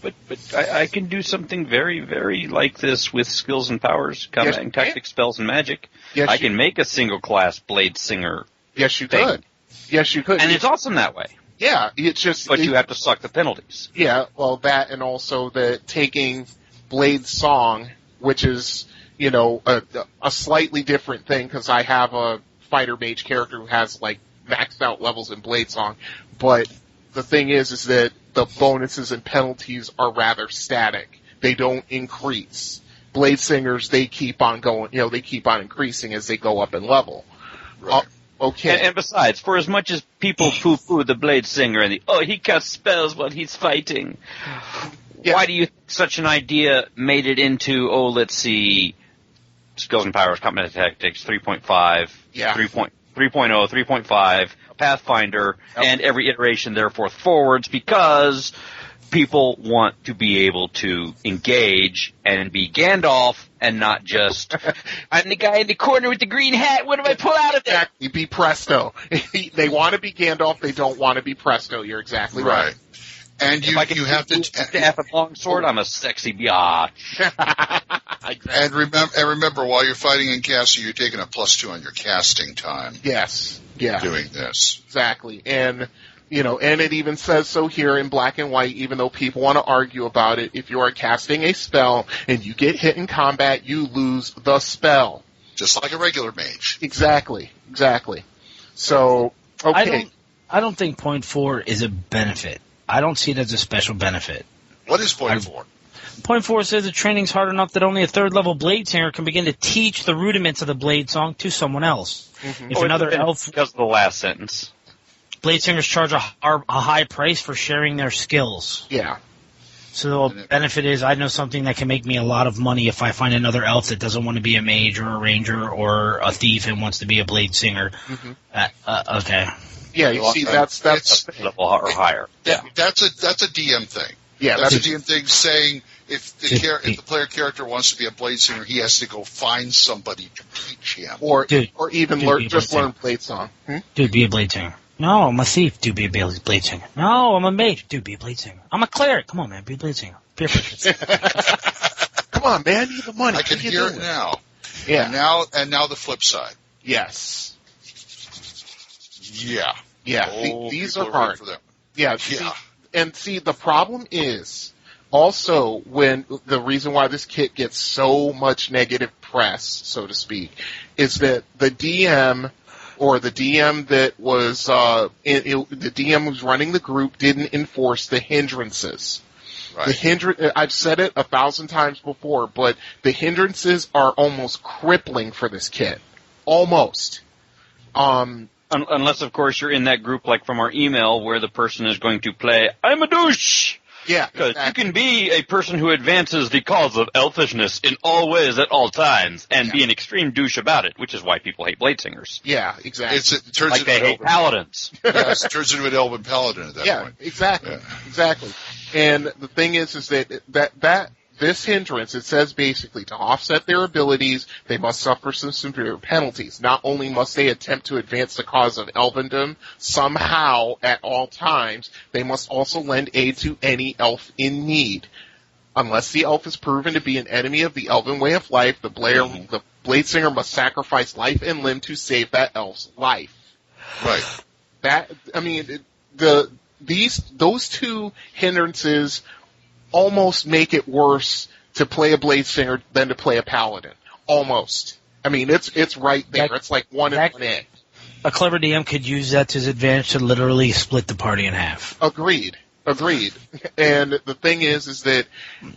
But I can do something very, very like this with skills and powers, combat and tactics, spells, and magic. Yes, I can make a single class Blade Singer. Yes, you thing. could. Yes, you could. And it's awesome that way. Yeah, it's just. But you have to suck the penalties. Yeah, well, that and also the taking Blade Song, which is, a slightly different thing because I have a fighter mage character who has like maxed out levels in Blade Song, but the thing is that the bonuses and penalties are rather static. They don't increase. Blade Singers, they keep on going, they keep on increasing as they go up in level. Right. Okay. And besides, for as much as people poo-poo the Blade Singer and he casts spells while he's fighting, why do you think such an idea made it into, let's see, skills and powers, combat tactics, 3.5, 3.0, 3.5, Pathfinder, and every iteration therefore forwards, because people want to be able to engage and be Gandalf and not just, I'm the guy in the corner with the green hat, what do I pull out of there? Exactly, be Presto. They want to be Gandalf, they don't want to be Presto, you're exactly right. And you have to staff and longsword, I'm a sexy biatch. And remember, while you're fighting in casting, you're taking a +2 on your casting time. Yes. Yeah. Doing this. Exactly. And, and it even says so here in black and white, even though people want to argue about it, if you are casting a spell and you get hit in combat, you lose the spell. Just like a regular mage. Exactly. So, okay. I don't think point 4 is a benefit. I don't see it as a special benefit. What is point 4? Point 4 says the training's hard enough that only a 3rd level Blade Singer can begin to teach the rudiments of the Blade Song to someone else. Mm-hmm. If another elf, because of the last sentence, Blade Singers charge a high price for sharing their skills. Yeah. So the benefit is I know something that can make me a lot of money if I find another elf that doesn't want to be a mage or a ranger or a thief and wants to be a Blade Singer. Mm-hmm. Okay. Yeah, you see, that's level or higher. That's a DM thing. Yeah, that's a DM thing saying if the player character wants to be a Blade Singer, he has to go find somebody to teach him, or even learn Blade Song. Dude, be a Blade Singer. No, I'm a thief. Dude, be a Blade Singer. No, I'm a mage. Dude, be a Blade Singer. I'm a cleric. Come on, man, be a Blade Singer. Be a Come on, man, you have the money. I can hear it now. Yeah. And now the flip side. Yes. Yeah. Yeah. These are hard. Yeah. See, the problem is also when the reason why this kit gets so much negative press, so to speak, is that the DM or the DM that was the DM who's running the group didn't enforce the hindrances. Right. I've said it 1,000 times before, but the hindrances are almost crippling for this kit. Almost. Unless, of course, you're in that group, like from our email, where the person is going to play, I'm a douche! Yeah, because you can be a person who advances the cause of elfishness in all ways at all times, and be an extreme douche about it, which is why people hate Blade Singers. Yeah, exactly. It turns like they hate paladins. Yes, it turns into an elven paladin at that point. Exactly. And the thing is that this hindrance, it says basically to offset their abilities, they must suffer some severe penalties. Not only must they attempt to advance the cause of elfendom somehow at all times, they must also lend aid to any elf in need. Unless the elf is proven to be an enemy of the elven way of life, the Blade Singer must sacrifice life and limb to save that elf's life. Right. Those two hindrances almost make it worse to play a Blade Singer than to play a Paladin. Almost. I mean, it's right there. It's like one and one egg. A clever DM could use that to his advantage to literally split the party in half. Agreed. And the thing is that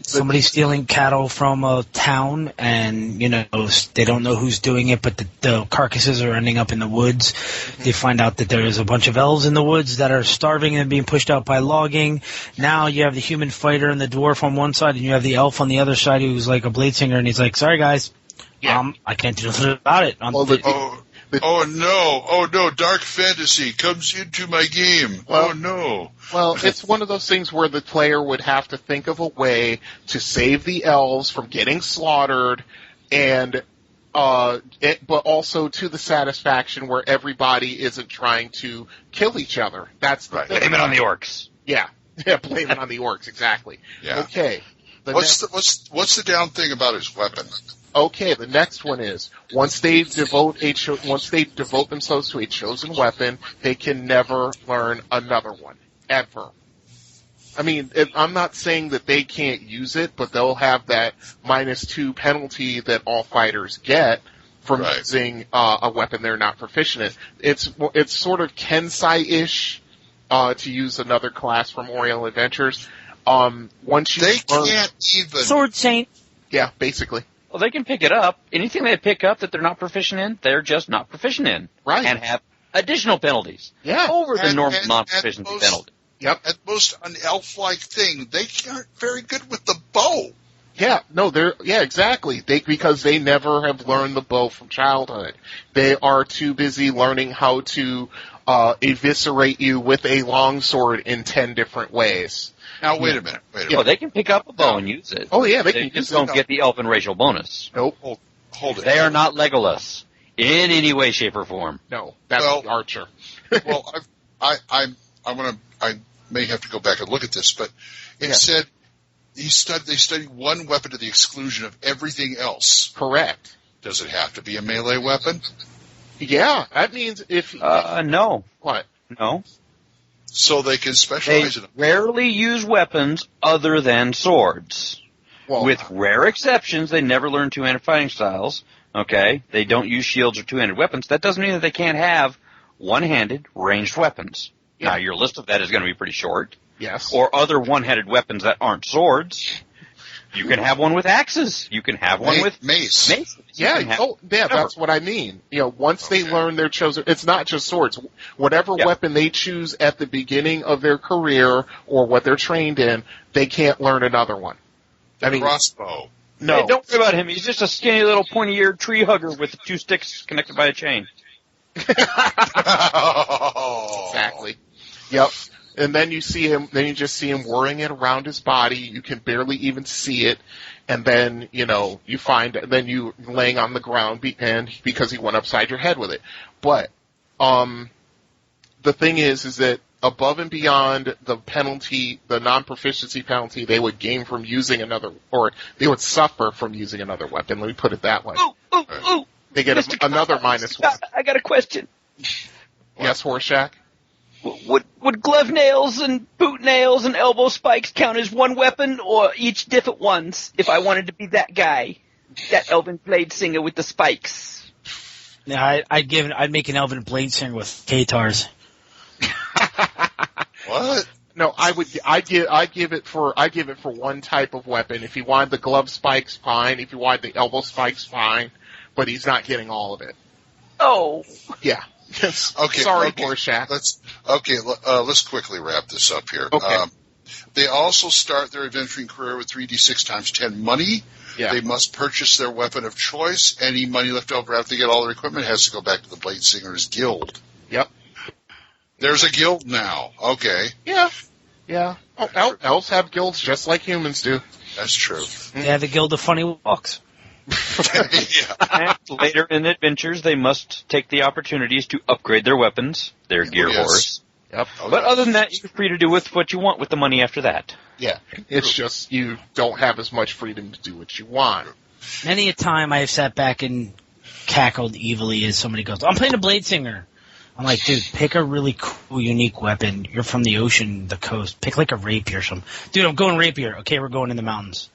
somebody's stealing cattle from a town, and they don't know who's doing it, but the carcasses are ending up in the woods. They find out that there's a bunch of elves in the woods that are starving and being pushed out by logging. Now you have the human fighter and the dwarf on one side, and you have the elf on the other side who's like a blade singer, and he's like, "Sorry guys, I can't do nothing about it." Oh no, dark fantasy comes into my game. Oh no. Well, it's one of those things where the player would have to think of a way to save the elves from getting slaughtered, but also to the satisfaction where everybody isn't trying to kill each other. That's the thing. Blame it on the orcs. Yeah, blame it on the orcs, exactly. Yeah. Okay. What's the down thing about his weapon? Okay, the next one is once they devote themselves to a chosen weapon, they can never learn another one ever. I mean, I'm not saying that they can't use it, but they'll have that -2 penalty that all fighters get from using a weapon they're not proficient in. It's sort of Kensai-ish, to use another class from Oriental Adventures. Once you can't even Sword Saint. Yeah, basically. Well, they can pick it up. Anything they pick up that they're not proficient in, they're just not proficient in. Right. And have additional penalties. Yeah. Over the normal non-proficiency penalty. Yep. At most, an elf-like thing, they aren't very good with the bow. Yeah, no, exactly. Because they never have learned the bow from childhood. They are too busy learning how to eviscerate you with a longsword in 10 different ways. Now, wait a minute. Well, they can pick up a bow and use it. Oh, yeah, they can use it. They just don't get the elfin racial bonus. Nope. Hold it. They are not Legolas in any way, shape, or form. No, that's the archer. Well, I may have to go back and look at this, but it said they study one weapon to the exclusion of everything else. Correct. Does it have to be a melee weapon? Yeah, that means if... no. What? No. So they can specialize in them. They rarely use weapons other than swords. Well, with rare exceptions, they never learn two-handed fighting styles. Okay? They don't use shields or two-handed weapons. That doesn't mean that they can't have one-handed ranged weapons. Yeah. Now, your list of that is going to be pretty short. Yes. Or other one-handed weapons that aren't swords. You can have one with axes. You can have one with mace. Yeah, that's what I mean. Once they learn their chosen, it's not just swords. Whatever weapon they choose at the beginning of their career or what they're trained in, they can't learn another one. Crossbow. No. Hey, don't worry about him. He's just a skinny little pointy-eared tree hugger with 2 sticks connected by a chain. Exactly. Yep. And then you just see him whirring it around his body. You can barely even see it. And then, you laying on the ground because he went upside your head with it. But, the thing is that above and beyond the penalty, the non-proficiency penalty they would gain from using or they would suffer from using another weapon. Let me put it that way. Ooh. They get another -1. I got a question. Yes, Horseshack? Would glove nails and boot nails and elbow spikes count as one weapon, or each different ones, if I wanted to be that guy? That elven blade singer with the spikes. Yeah, I'd make an elven blade singer with Katars. What? No, I give it for one type of weapon. If you wanted the glove spikes, fine. If you wanted the elbow spikes, fine. But he's not getting all of it. Oh. Yeah. Okay. Sorry, Horseshack. Let's quickly wrap this up here. Okay. They also start their adventuring career with 3d6 times 10 money. Yeah. They must purchase their weapon of choice. Any money left over after they get all their equipment has to go back to the Blade Singers Guild. Yep. There's a guild now. Okay. Yeah. Oh, elves have guilds just like humans do. That's true. They have the Guild of Funny Walks. And later in adventures, they must take the opportunities to upgrade their weapons, their gear horse. Yep. But other than that, you're free to do with what you want with the money after that. Yeah. It's just you don't have as much freedom to do what you want. Many a time I have sat back and cackled evilly as somebody goes, I'm playing a Blade Singer. I'm like, dude, pick a really cool, unique weapon. You're from the ocean, the coast. Pick like a rapier or something. Dude, I'm going rapier. Okay, we're going in the mountains.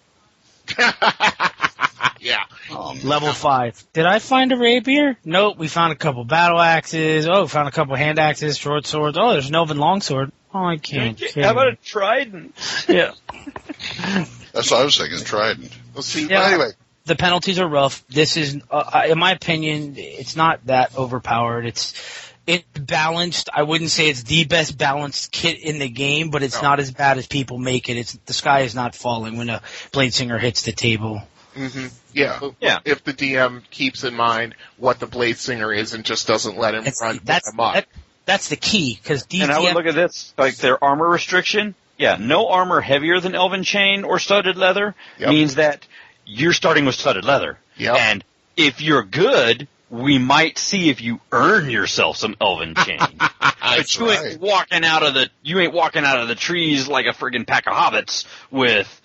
Yeah. Level 5. Did I find a rapier? Nope. We found a couple battle axes. Oh, found a couple hand axes, short swords. Oh, there's an elven longsword. Oh, I can't. How about a trident? Yeah. That's what I was thinking, trident. We'll see. Yeah. But anyway, The penalties are rough. This is, in my opinion, it's not that overpowered. It's balanced. I wouldn't say it's the best balanced kit in the game, but it's not as bad as people make it. The sky is not falling when a Bladesinger hits the table. Mm-hmm. Yeah. If the DM keeps in mind what the Bladesinger is and just doesn't let him run amok. That's the key, because And I would look at this, like their armor restriction. Yeah, no armor heavier than elven chain or studded leather means that you're starting with studded leather. Yep. And if you're good, we might see if you earn yourself some elven chain. But you ain't walking out of the trees like a friggin' pack of hobbits with,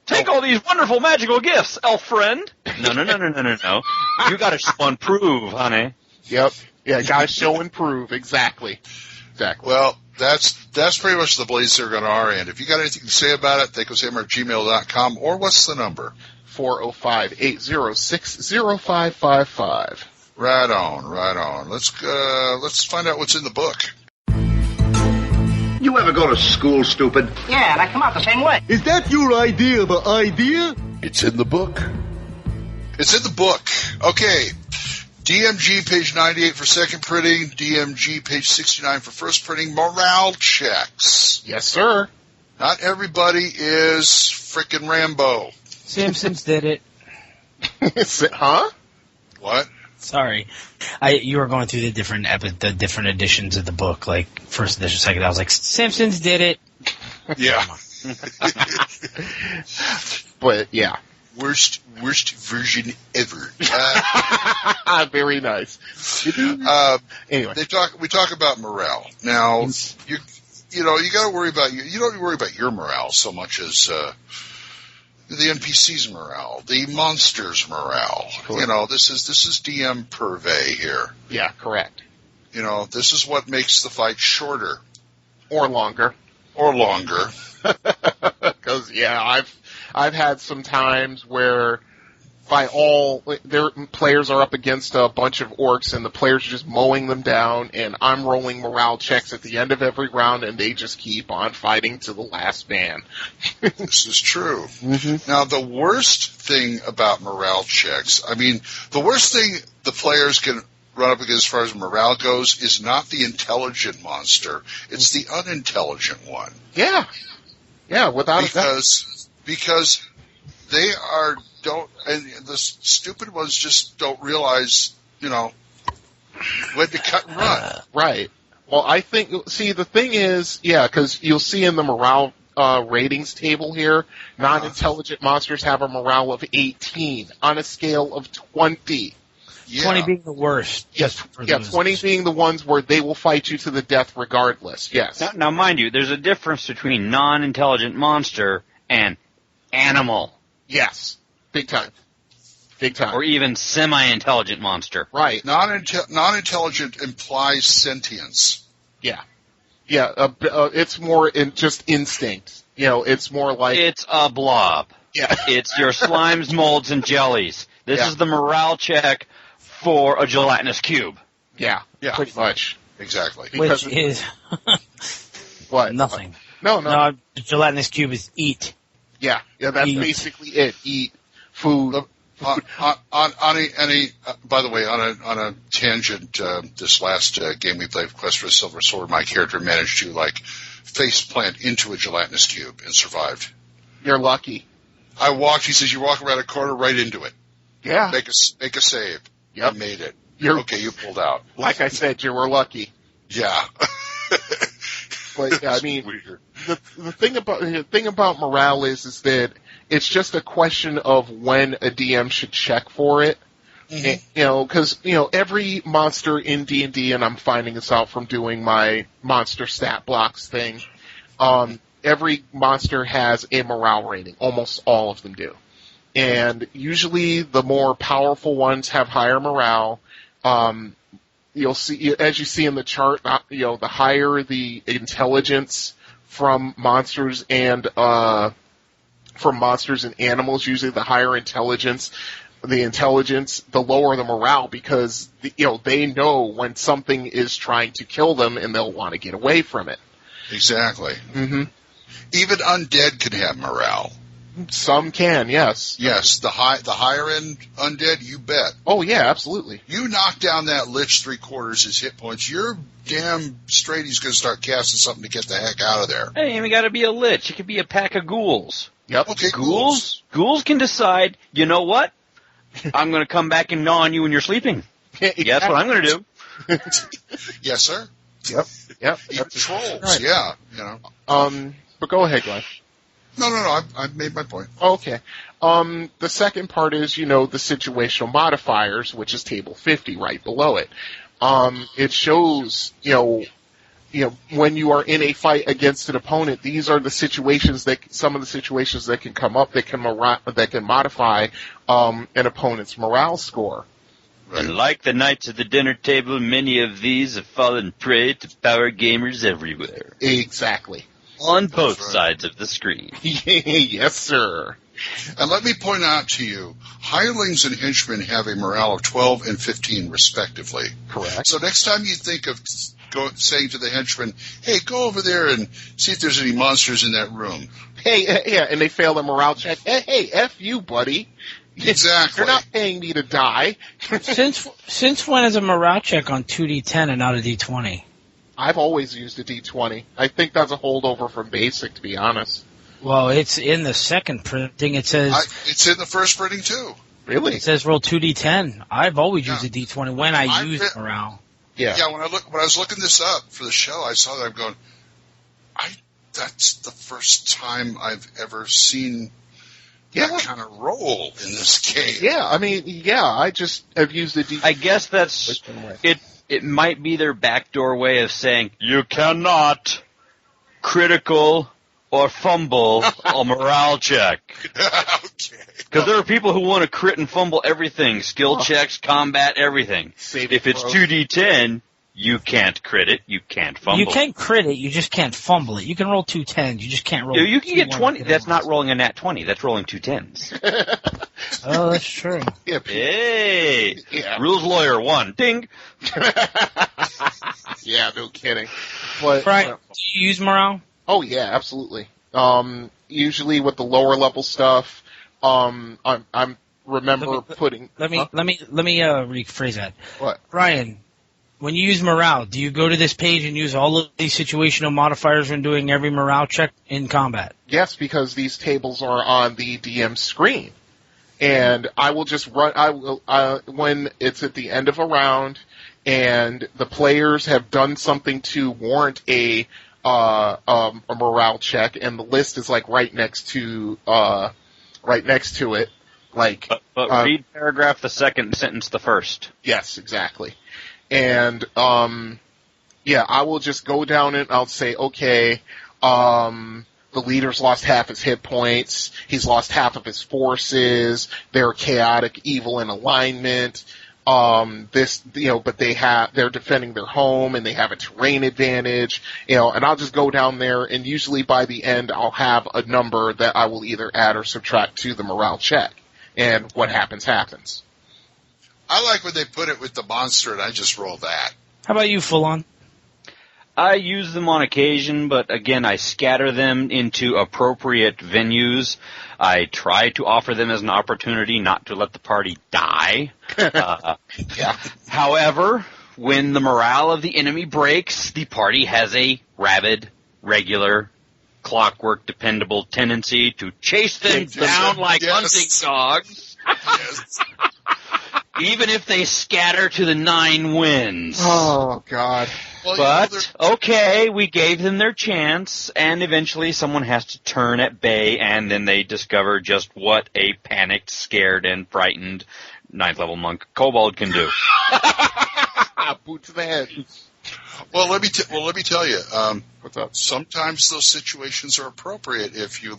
take all these wonderful magical gifts, elf friend. No. You gotta show and prove, honey. Yep. Yeah, gotta show and prove. Exactly. Well, that's pretty much the Bladesinger on our end. If you got anything to say about it, THACOSAMR@gmail.com, or what's the number? 405-806-0555. Right on. Let's find out what's in the book. You ever go to school, stupid? Yeah, and I come out the same way. Is that your idea of an idea? It's in the book. It's in the book. Okay. DMG page 98 for second printing, DMG page 69 for first printing, morale checks. Yes, sir. Not everybody is frickin' Rambo. Simpsons did it. Huh? What? Sorry. You were going through the different editions of the book, like first edition, second. I was like, Simpsons did it. Yeah. But, yeah. Worst version ever. Very nice. Anyway, we talk about morale. Now, you got to worry about you don't worry about your morale so much as the NPC's morale, the monster's morale. Correct. This is DM purvey here. Yeah, correct. This is what makes the fight shorter Or longer. Because I've had some times where their players are up against a bunch of orcs and the players are just mowing them down, and I'm rolling morale checks at the end of every round, and they just keep on fighting to the last man. This is true. Mm-hmm. Now, the worst thing about morale checks, the worst thing the players can run up against as far as morale goes is not the intelligent monster, it's the unintelligent one. Yeah, without a doubt. Because they and the stupid ones just don't realize, when to cut and run. Right. Well, I think, the thing is, because you'll see in the morale ratings table here, non-intelligent monsters have a morale of 18 on a scale of 20. Yeah. 20 being the worst. Yes. 20 being the ones where they will fight you to the death regardless. Yes. Now, mind you, there's a difference between non-intelligent monster and animal. Yes. Big time. Or even semi-intelligent monster. Right. Non-intelligent implies sentience. Yeah. Yeah, it's more just instinct. It's more like... It's a blob. Yeah. It's your slimes, molds, and jellies. This is the morale check for a gelatinous cube. Yeah, pretty much. Exactly. Which is... What? Nothing. No. The gelatinous cube is eat. Yeah, that's basically it. Eat food. By the way, on a tangent, this last game we played, Quest for a Silver Sword, my character managed to face plant into a gelatinous cube and survived. You're lucky. I walked. He says you walk around a corner right into it. Yeah. Make a save. Yep. You made it. Okay. You pulled out. Like I said, you were lucky. Yeah. But the thing about morale is that it's just a question of when a DM should check for it. Mm-hmm. Because every monster in D&D, and I'm finding this out from doing my monster stat blocks thing. Every monster has a morale rating. Almost all of them do, and usually the more powerful ones have higher morale. you'll see, as you see in the chart, the higher the intelligence from monsters and animals, usually the higher intelligence, the lower the morale, because they know when something is trying to kill them and they'll want to get away from it. Exactly. Mm-hmm. Even undead can have morale. Some can, yes. Yes, the higher end undead, you bet. Oh yeah, absolutely. You knock down that lich 3/4 his hit points, you're damn straight he's going to start casting something to get the heck out of there. Hey, we got to be a lich. It could be a pack of ghouls. Yep. Okay, Ghouls can decide. You know what? I'm going to come back and gnaw on you when you're sleeping. Yeah, that's what I'm going to do. Yes, sir. Yep. Even trolls, right. Yeah. But go ahead, Glenn. No. I've made my point. Okay. The second part is, the situational modifiers, which is table 50 right below it. It shows, when you are in a fight against an opponent, these are the situations some of the situations that can come up that can modify an opponent's morale score. Right. And like the knights at the dinner table, many of these have fallen prey to power gamers everywhere. Exactly. On both sides of the screen. Yes, sir. And let me point out to you, hirelings and henchmen have a morale of 12 and 15 respectively. Correct. So next time you think of saying to the henchman, hey, go over there and see if there's any monsters in that room. Hey, yeah, and they fail the morale check. Hey, F you, buddy. Exactly. You're not paying me to die. Since when is a morale check on 2d10 and not a d20? I've always used a d20. I think that's a holdover from basic, to be honest. Well, it's in the second printing. It says it's in the first printing too. Really? It says roll 2d10. I've always used a d20 when I use morale. Yeah. Yeah. When I was looking this up for the show, I saw that. I'm going. That's the first time I've ever seen that kind of roll in this game. Yeah. I mean, I just have used the d20. I guess that's it. It might be their backdoor way of saying you cannot critical or fumble a morale check. Okay. Because there are people who want to crit and fumble everything, skill checks, combat, everything. If it's 2d10, you can't crit it, you can't fumble. You can't crit it, you just can't fumble it. You can roll 2 10s, you just can't roll. You can get 20. That's not rolling a nat 20. That's rolling 2 10s. Oh, that's true. Yeah, hey, yeah. Rules lawyer 1. Ding. Yeah, no kidding. But Brian, do you use morale? Oh yeah, absolutely. Usually with the lower level stuff, I'm remember putting. Let me rephrase that. What? Brian, when you use morale, do you go to this page and use all of these situational modifiers when doing every morale check in combat? Yes, because these tables are on the DM screen, and I will just run. I will when it's at the end of a round, and the players have done something to warrant a morale check, and the list is like right next to it. Like, but read paragraph the second, sentence the first. Yes, exactly. And I will just go down and I'll say, okay, the leader's lost half his hit points. He's lost half of his forces. They're chaotic, evil in alignment. But they're defending their home and they have a terrain advantage, and I'll just go down there and usually by the end I'll have a number that I will either add or subtract to the morale check. And what happens. I like when they put it with the monster and I just roll that. How about you, Full On? I use them on occasion, but again, I scatter them into appropriate venues. I try to offer them as an opportunity not to let the party die. However, when the morale of the enemy breaks, the party has a rabid, regular, clockwork, dependable tendency to chase them down like hunting dogs. Yes. Even if they scatter to the 9 winds. Oh, God. Well, But, okay, we gave them their chance, and eventually someone has to turn at bay, and then they discover just what a panicked, scared, and frightened 9th level monk kobold can do. Boot to the head. Well, let me tell you. What's up? Sometimes those situations are appropriate if you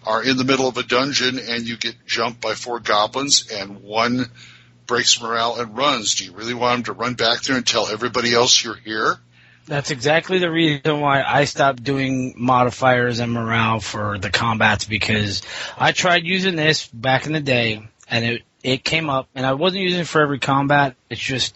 are in the middle of a dungeon and you get jumped by 4 goblins and one breaks morale and runs. Do you really want him to run back there and tell everybody else you're here? That's exactly the reason why I stopped doing modifiers and morale for the combats, because I tried using this back in the day, and it came up, and I wasn't using it for every combat. It's just,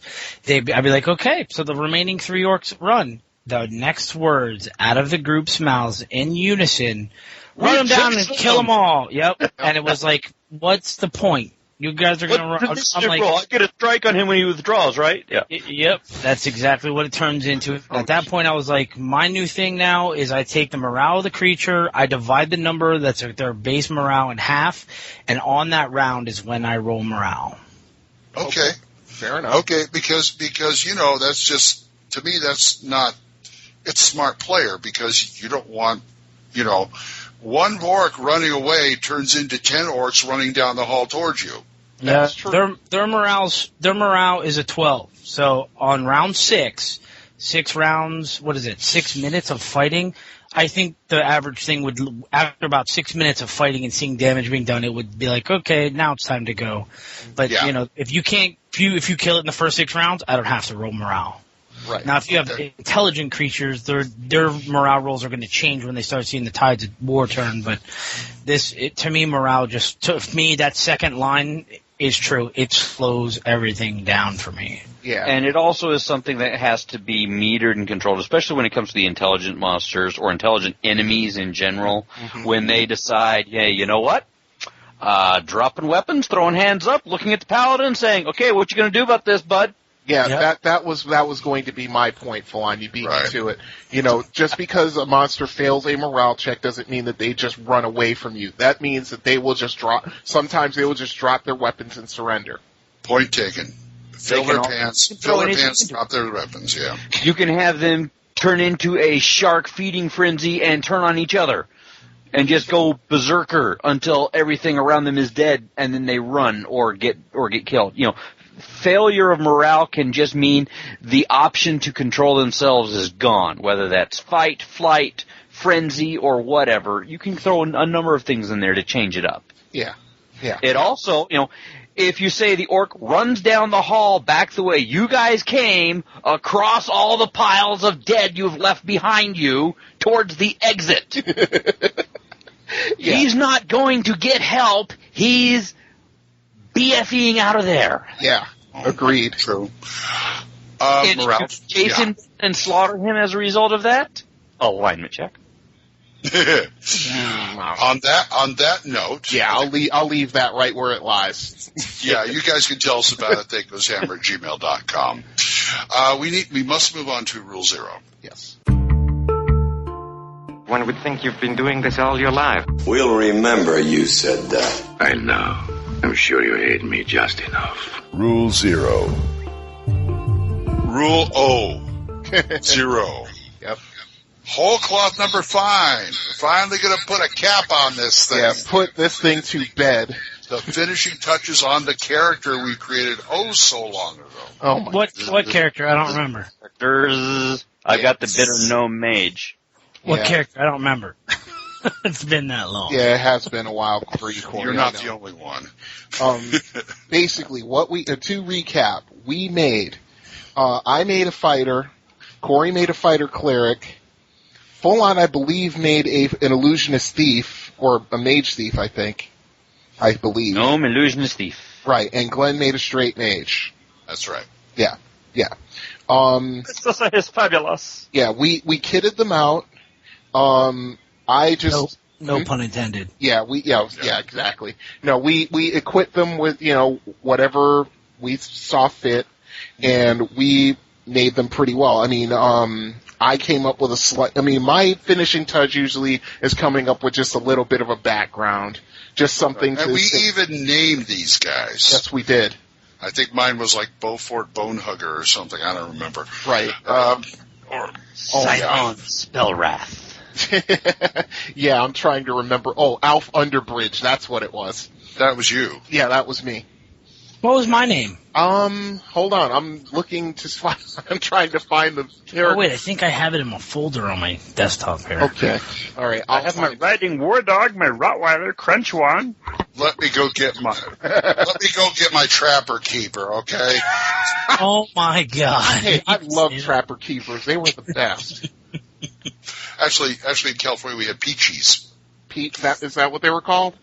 I'd be like, okay, so the remaining 3 orcs run. The next words out of the group's mouths in unison, run them down and kill them all. Yep. And it was like, what's the point? You guys are going to run. I'm like, I get a strike on him when he withdraws, right? Yeah. Yep. That's exactly what it turns into. At that point, I was like, my new thing now is I take the morale of the creature, I divide the number that's their base morale in half, and on that round is when I roll morale. Okay. Fair enough. Okay, because that's just, to me, that's not, it's smart player, because you don't want, one orc running away turns into 10 orcs running down the hall towards you. Yeah, that's true. Their morale is a 12. So on round 6 rounds, 6 minutes of fighting, I think the average thing would, after about 6 minutes of fighting and seeing damage being done, it would be like, okay, now it's time to go. But, if you kill it in the first 6 rounds, I don't have to roll morale. Right. Now, if you have intelligent creatures, their morale rolls are going to change when they start seeing the tides of war turn. But to me, morale that second line is true. It slows everything down for me. Yeah. And it also is something that has to be metered and controlled, especially when it comes to the intelligent monsters or intelligent enemies in general, when they decide, hey, you know what? Dropping weapons, throwing hands up, looking at the paladin, saying, okay, what you going to do about this, bud? Yeah, yep. that was going to be my point, Falon. You beat me to it. Just because a monster fails a morale check doesn't mean that they just run away from you. That means that they will just drop. Sometimes they will just drop their weapons and surrender. Point taken. Fill their pants, drop their weapons. Yeah. You can have them turn into a shark feeding frenzy and turn on each other, and just go berserker until everything around them is dead, and then they run or get killed. Failure of morale can just mean the option to control themselves is gone, whether that's fight, flight, frenzy, or whatever. You can throw a number of things in there to change it up. Yeah. Yeah. It also, if you say the orc runs down the hall back the way you guys came, across all the piles of dead you've left behind you, towards the exit. He's not going to get help. He's BFing out of there. Yeah, agreed. True. Morale. Jason and slaughter him as a result of that? Alignment check. On that note, I'll leave that right where it lies. Yeah, you guys can tell us about it. THACOshammer@gmail.com. We must move on to Rule 0. Yes. One would think you've been doing this all your life. We'll remember you said that. I know. I'm sure you hate me just enough. Rule 0. Rule O. 0. Yep. Whole cloth number 5. We're finally going to put a cap on this thing. Yeah, put this thing to bed. The finishing touches on the character we created so long ago. Oh my What character? I don't remember. I got the bitter gnome mage. What character? I don't remember. It's been that long. Yeah, it has been a while for you, Corey. You're not the only one. Basically, to recap, we made, I made a fighter, Corey made a fighter cleric, Full On, I believe, made an illusionist thief, or a mage thief, I believe. Gnome, illusionist thief. Right, and Glenn made a straight mage. That's right. Yeah. This is fabulous. Yeah, we kitted them out. I just no pun intended. Yeah, exactly. No, we equipped them with whatever we saw fit, and we made them pretty well. I mean, I came up with my finishing touch usually is coming up with just a little bit of a background, just something. Right. And we even named these guys. Yes, we did. I think mine was like Beaufort Bonehugger or something. I don't remember. Right. Scion Spellwrath. Yeah, I'm trying to remember. Oh, Alf Underbridge, that's what it was. That was you. Yeah, that was me. What was my name? Hold on. I'm looking to find. I'm trying to find the character. Oh wait, I think I have it in my folder on my desktop here. Okay. All right. I have my riding war dog, my Rottweiler, Crunchwan. Let me go get my Trapper Keeper, okay? Oh my God! Hey, I love Trapper Keepers. They were the best. Actually, in California we had Peachies. Is that what they were called?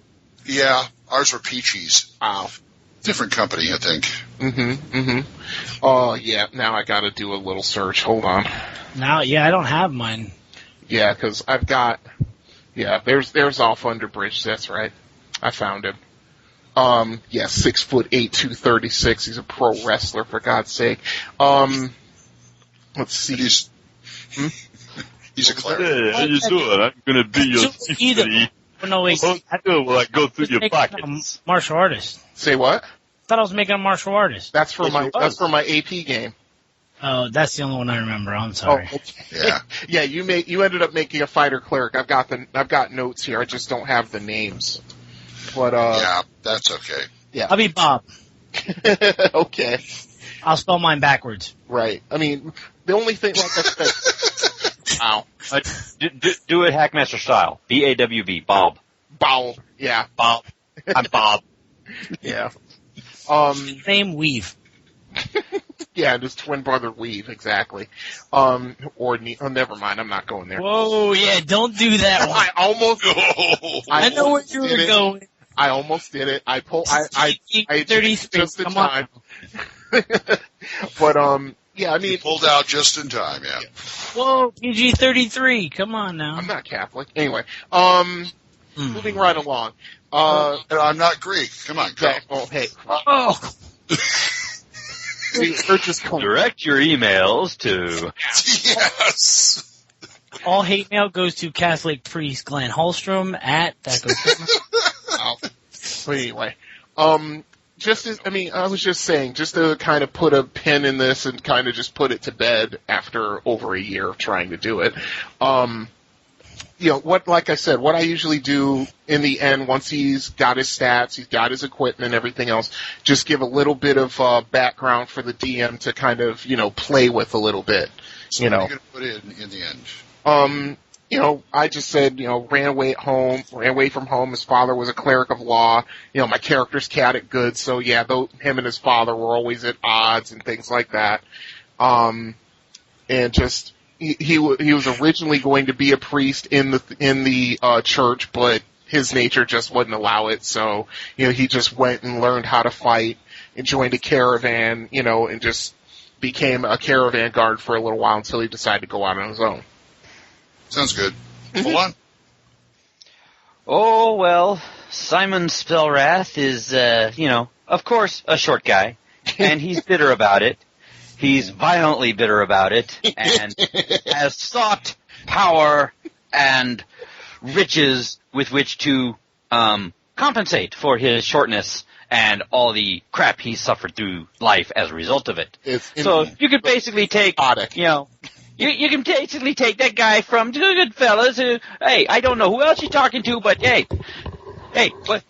Yeah, ours were Peachies. Wow. Different company, I think. Oh, yeah, now I gotta do a little search. Hold on. Now, yeah, I don't have mine. Yeah, because I've got... Yeah, there's Off Underbridge, that's right. I found him. 6'8", 236. He's a pro wrestler, for God's sake. Let's see. He's a cleric. Hey, how you doing? I'm gonna be your secretary. No, wait. Will I go through your pockets? Martial artist. Say what? I thought I was making a martial artist. That's for my AP game. Oh, that's the only one I remember. I'm sorry. Oh, okay. Yeah. You ended up making a fighter cleric. I've got notes here. I just don't have the names. But yeah, that's okay. Yeah. I'll be Bob. Okay. I'll spell mine backwards. Right. I mean, the only thing, like I said. Wow. Do it Hackmaster style. B-A-W-B. Bob. Bob. Yeah. Bob. I'm Bob. Yeah. Same Weave. Yeah, his twin brother Weave, exactly. Never mind, I'm not going there. Whoa, yeah, don't do that one. I know where you were going. I almost did it. I did it just in time. But, yeah, I mean... You pulled out just in time, yeah. Whoa, PG-33, come on now. I'm not Catholic. Anyway, moving right along. I'm not Greek. Come on, go. Oh, hey. Oh! Direct your emails to... Yes! All hate mail goes to Catholic priest Glenn Hallstrom at THACO. But anyway, I was just saying, just to kind of put a pin in this and kind of just put it to bed after over a year of trying to do it. Like I said, what I usually do in the end, once he's got his stats, he's got his equipment and everything else, just give a little bit of background for the DM to kind of, play with a little bit. So what are you going to put in the end? I just said, ran away from home. His father was a cleric of law. My character's catted good, so yeah, him and his father were always at odds and things like that. And just, he was originally going to be a priest in the church, but his nature just wouldn't allow it, so, he just went and learned how to fight and joined a caravan, and just became a caravan guard for a little while until he decided to go out on his own. Sounds good. Hold on. Oh, well, Simon Spellrath is, of course, a short guy, and he's bitter about it. He's violently bitter about it, and has sought power and riches with which to compensate for his shortness and all the crap he suffered through life as a result of it. So you could basically take, You can basically take that guy from Goodfellas who, hey, I don't know who else you're talking to, but hey, what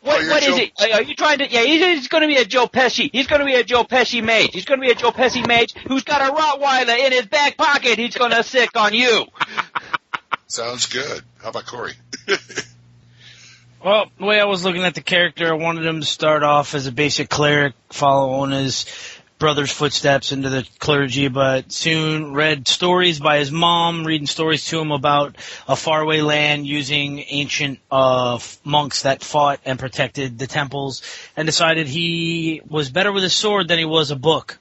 is it? Are you trying to, he's going to be a Joe Pesci. He's going to be a Joe Pesci mage. He's going to be a Joe Pesci mage who's got a Rottweiler in his back pocket. He's going to sick on you. Sounds good. How about Corey? Well, the way I was looking at the character, I wanted him to start off as a basic cleric, follow on his brother's footsteps into the clergy, but soon read stories by his mom, reading stories to him about a faraway land using ancient monks that fought and protected the temples, and decided he was better with a sword than he was a book,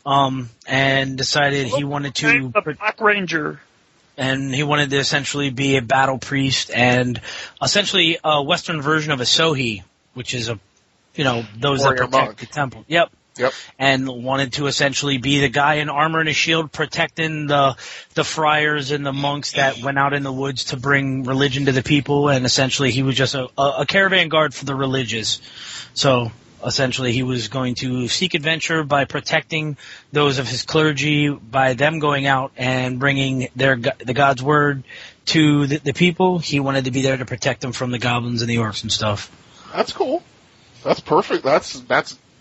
and decided he wanted to... The Black Ranger. And he wanted to essentially be a battle priest and essentially a Western version of a Sohi, which is those that protect the temple. Yep. And wanted to essentially be the guy in armor and a shield protecting the friars and the monks that went out in the woods to bring religion to the people, and essentially he was just a caravan guard for the religious. So essentially he was going to seek adventure by protecting those of his clergy, by them going out and bringing the God's word to the people. He wanted to be there to protect them from the goblins and the orcs and stuff. That's cool. That's perfect. That's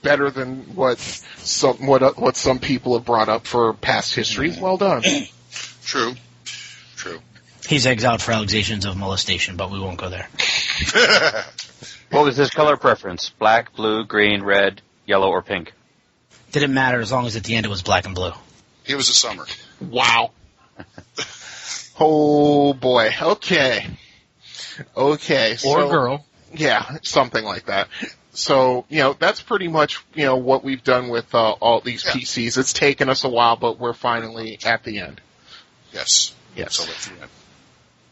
better than what some people have brought up for past histories. Well done. True. He's exiled for allegations of molestation, but we won't go there. What was his color preference? Black, blue, green, red, yellow, or pink? Didn't matter as long as at the end it was black and blue. He was a summer. Wow. Oh boy. Okay. Or girl. Yeah, something like that. So, that's pretty much, what we've done with all these PCs. It's taken us a while, but we're finally at the end. Yes. So that's the end.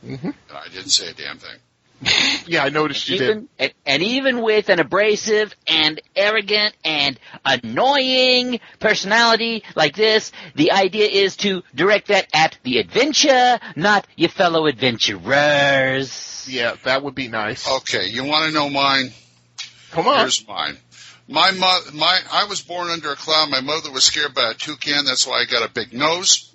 Mm-hmm. And I didn't say a damn thing. Yeah, I noticed you did. And even with an abrasive and arrogant and annoying personality like this, the idea is to direct that at the adventure, not your fellow adventurers. Yeah, that would be nice. Okay, you want to know mine? Come on. Here's mine. I was born under a cloud. My mother was scared by a toucan. That's why I got a big nose.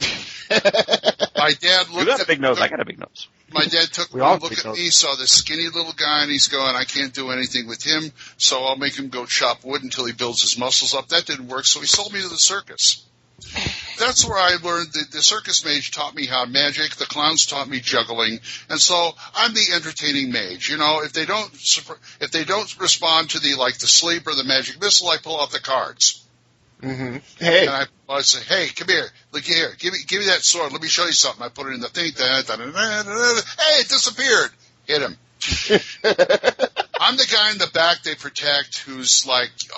My dad looked. You got a big nose. I got a big nose. My dad took one look at me, saw this skinny little guy, and he's going, I can't do anything with him, so I'll make him go chop wood until he builds his muscles up. That didn't work, so he sold me to the circus. That's where I learned the circus mage taught me how magic, the clowns taught me juggling, and so I'm the entertaining mage. If they don't respond to the sleep or the magic missile, I pull out the cards. Mm-hmm. Hey. And I say, hey, come here. Look here. Give me that sword. Let me show you something. I put it in the thing. Hey, it disappeared. Hit him. I'm the guy in the back they protect who's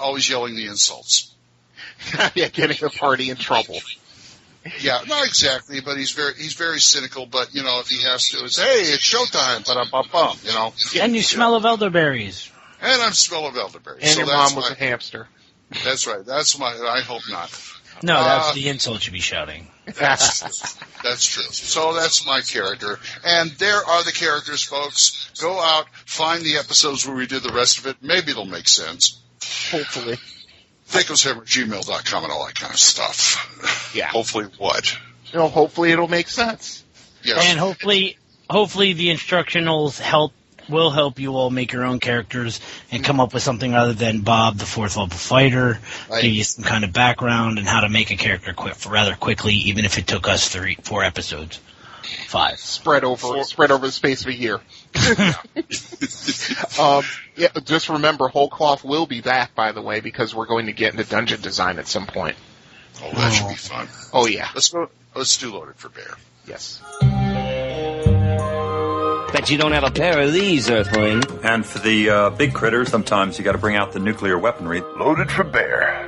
always yelling the insults. Yeah, getting the party in trouble. Yeah, not exactly, but he's very cynical. But if he has to, it's hey, it's showtime. Ba-da-ba-bum. And you smell of elderberries. And I'm smell of elderberries. And so your mom was a hamster. That's right. That's I hope not. No, that's the insult you'd be shouting. That's true. So that's my character. And there are the characters, folks. Go out, find the episodes where we do the rest of it. Maybe it'll make sense. Hopefully. THACOsHammer@gmail.com and all that kind of stuff. Yeah. Hopefully what? Hopefully it'll make sense. Yes. And hopefully the instructionals will help you all make your own characters and come up with something other than Bob, the fourth level fighter, right. Give you some kind of background and how to make a character rather quickly, even if it took us 4 episodes. 5. Spread over the space of a year. Just remember, Whole Cloth will be back, by the way, because we're going to get into dungeon design at some point. Oh, that should be fun. Oh, yeah. Let's do Loaded for Bear. Yes. Bet you don't have a pair of these, Earthling. And for the big critters, sometimes you got to bring out the nuclear weaponry. Loaded for Bear.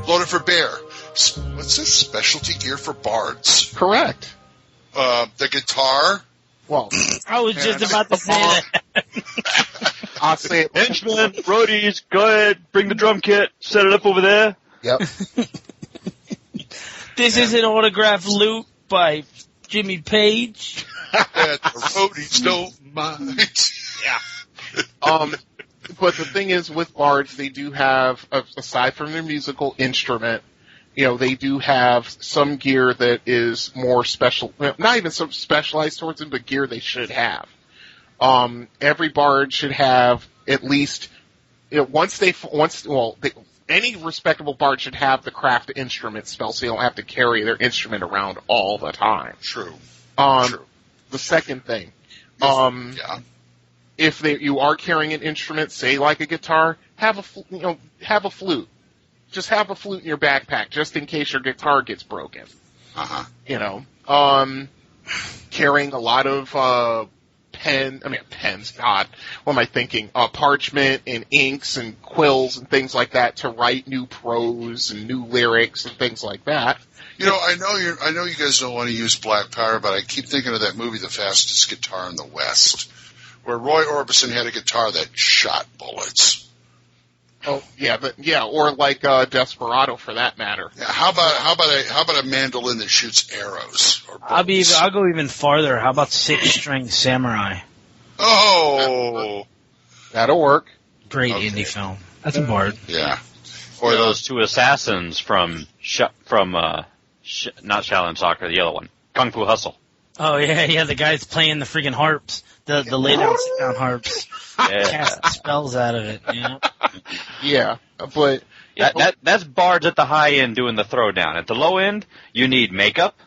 Loaded for Bear. What's this? Specialty gear for bards. Correct. The guitar. Well, I was just about to say that. I'll say it. Henchmen, roadies, go ahead, bring the drum kit, set it up over there. Yep. This is an autographed loot by Jimmy Page. That the roadies don't mind. Yeah. But the thing is, with bards, they do have, aside from their musical instrument, they do have some gear that is more special, not even so specialized towards them, but gear they should have. Every bard should have at least, any respectable bard should have the craft instrument spell, so you don't have to carry their instrument around all the time. True. The second thing, if you are carrying an instrument, say like a guitar, have a flute. Just have a flute in your backpack, just in case your guitar gets broken. Carrying a lot of pens, God, what am I thinking? Parchment and inks and quills and things like that to write new prose and new lyrics and things like that. I know you guys don't want to use black powder, but I keep thinking of that movie, The Fastest Guitar in the West, where Roy Orbison had a guitar that shot bullets. Oh yeah, or like Desperado for that matter. Yeah, how about a mandolin that shoots arrows? Or I'll go even farther. How about 6-string samurai? Oh, that'll work. Great indie film. That's a bard. Yeah. Or those 2 assassins from not Shaolin Soccer, the other one, Kung Fu Hustle. Oh yeah, the guys playing the freaking harps, the lay down, sit down harps, cast spells out of it. Yeah, Yeah, but that's bards at the high end doing the throwdown. At the low end, you need makeup,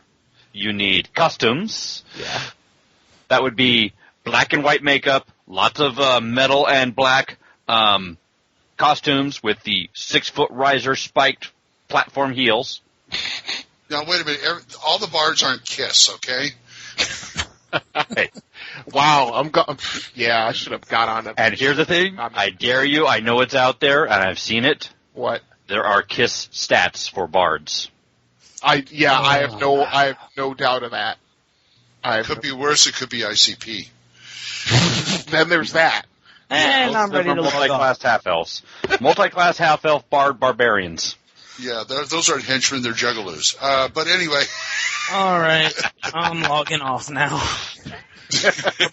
you need costumes. Yeah, that would be black and white makeup, lots of metal and black costumes with the 6-foot riser spiked platform heels. Now wait a minute. All the bards aren't Kiss, okay? Hey. Wow, yeah, I should have got on it. And here's the thing, I dare you, I know it's out there, and I've seen it. What? There are Kiss stats for bards. I have no doubt of that. Could be worse, it could be ICP. Then there's that. And I'm ready to look multi-class half-elves. Multi-class half-elf bard barbarians. Yeah, those aren't henchmen, they're juggalos. But anyway. All right, I'm logging off now.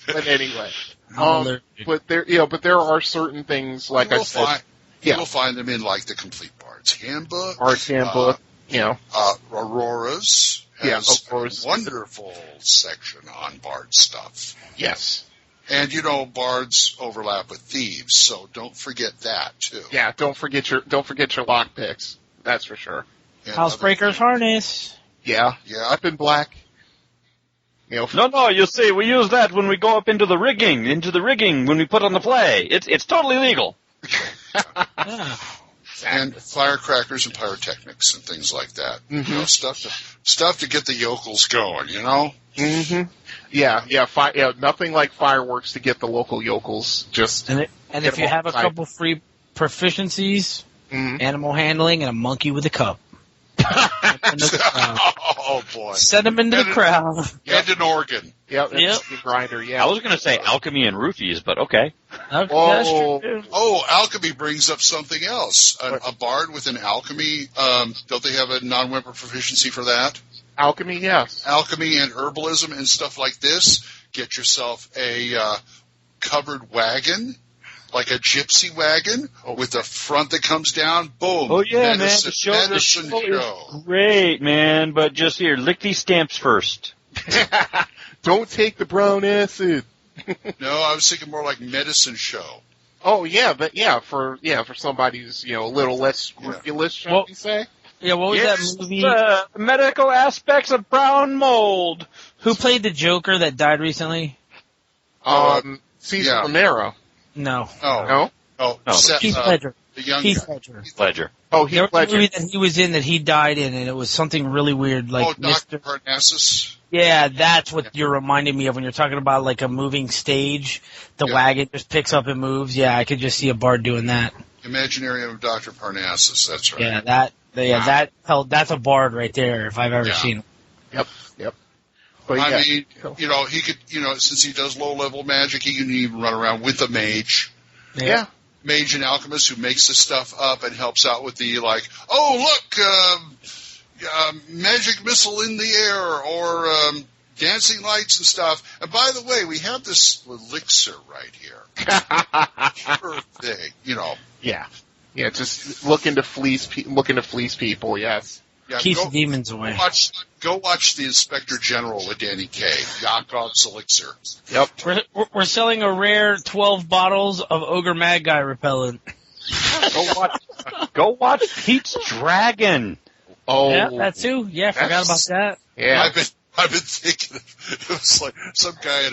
But anyway, but there are certain things like I said. You'll find them in like the Complete Bard's Handbook. Bard's Handbook, Aurora's has a wonderful section on bard stuff. Yes. And bards overlap with thieves, so don't forget that too. Yeah, don't forget your lockpicks. That's for sure. Housebreaker's harness. Yeah. Up in black. No, you see, we use that when we go up into the rigging when we put on the play. It's totally legal. Yeah. And firecrackers and pyrotechnics and things like that. Mm-hmm. Stuff to get the yokels going, Mm-hmm. Yeah, nothing like fireworks to get the local yokels. And if you have a couple free proficiencies, animal handling and a monkey with a cup. Oh boy! Send them into the crowd. And an organ. Yep. The grinder. Yeah. I was going to say alchemy and roofies, but okay. Alchemy brings up something else. A bard with an alchemy. Don't they have a non-weapon proficiency for that? Alchemy, yes. Alchemy and herbalism and stuff like this. Get yourself a covered wagon. Like a gypsy wagon with a front that comes down, boom. Oh yeah, medicine, man, the show is great, man. But just here, lick these stamps first. Don't take the brown acid. No, I was thinking more like medicine show. Oh yeah, but for somebody who's a little less scrupulous, shall we say? Yeah, what was that movie? Medical aspects of brown mold. Who played the Joker that died recently? Cesar Romero. No. Oh. Heath Ledger. Heath Ledger. Oh, Heath Ledger. There was a movie that he was in that he died in, and it was something really weird, like Dr. Parnassus. Yeah, that's what you're reminding me of when you're talking about like a moving stage. The wagon just picks up and moves. Yeah, I could just see a bard doing that. Imaginarium of Dr. Parnassus. That's right. Yeah, that's a bard right there if I've ever seen him. Yep. But he could, since he does low-level magic, he can even run around with a mage. Yeah. Mage and alchemist who makes the stuff up and helps out with the, magic missile in the air or dancing lights and stuff. And by the way, we have this elixir right here. Sure thing, Yeah. Yeah, just looking to fleece people, yes. Yeah, keeps the demons away. Go watch the Inspector General with Danny Kaye. Yakov's elixir. Yep. We're selling a rare 12 bottles of Ogre Mad Guy repellent. Go watch Pete's Dragon. Oh, yeah, that too. Yeah, forgot about that. Yeah, I've been thinking it was like some guy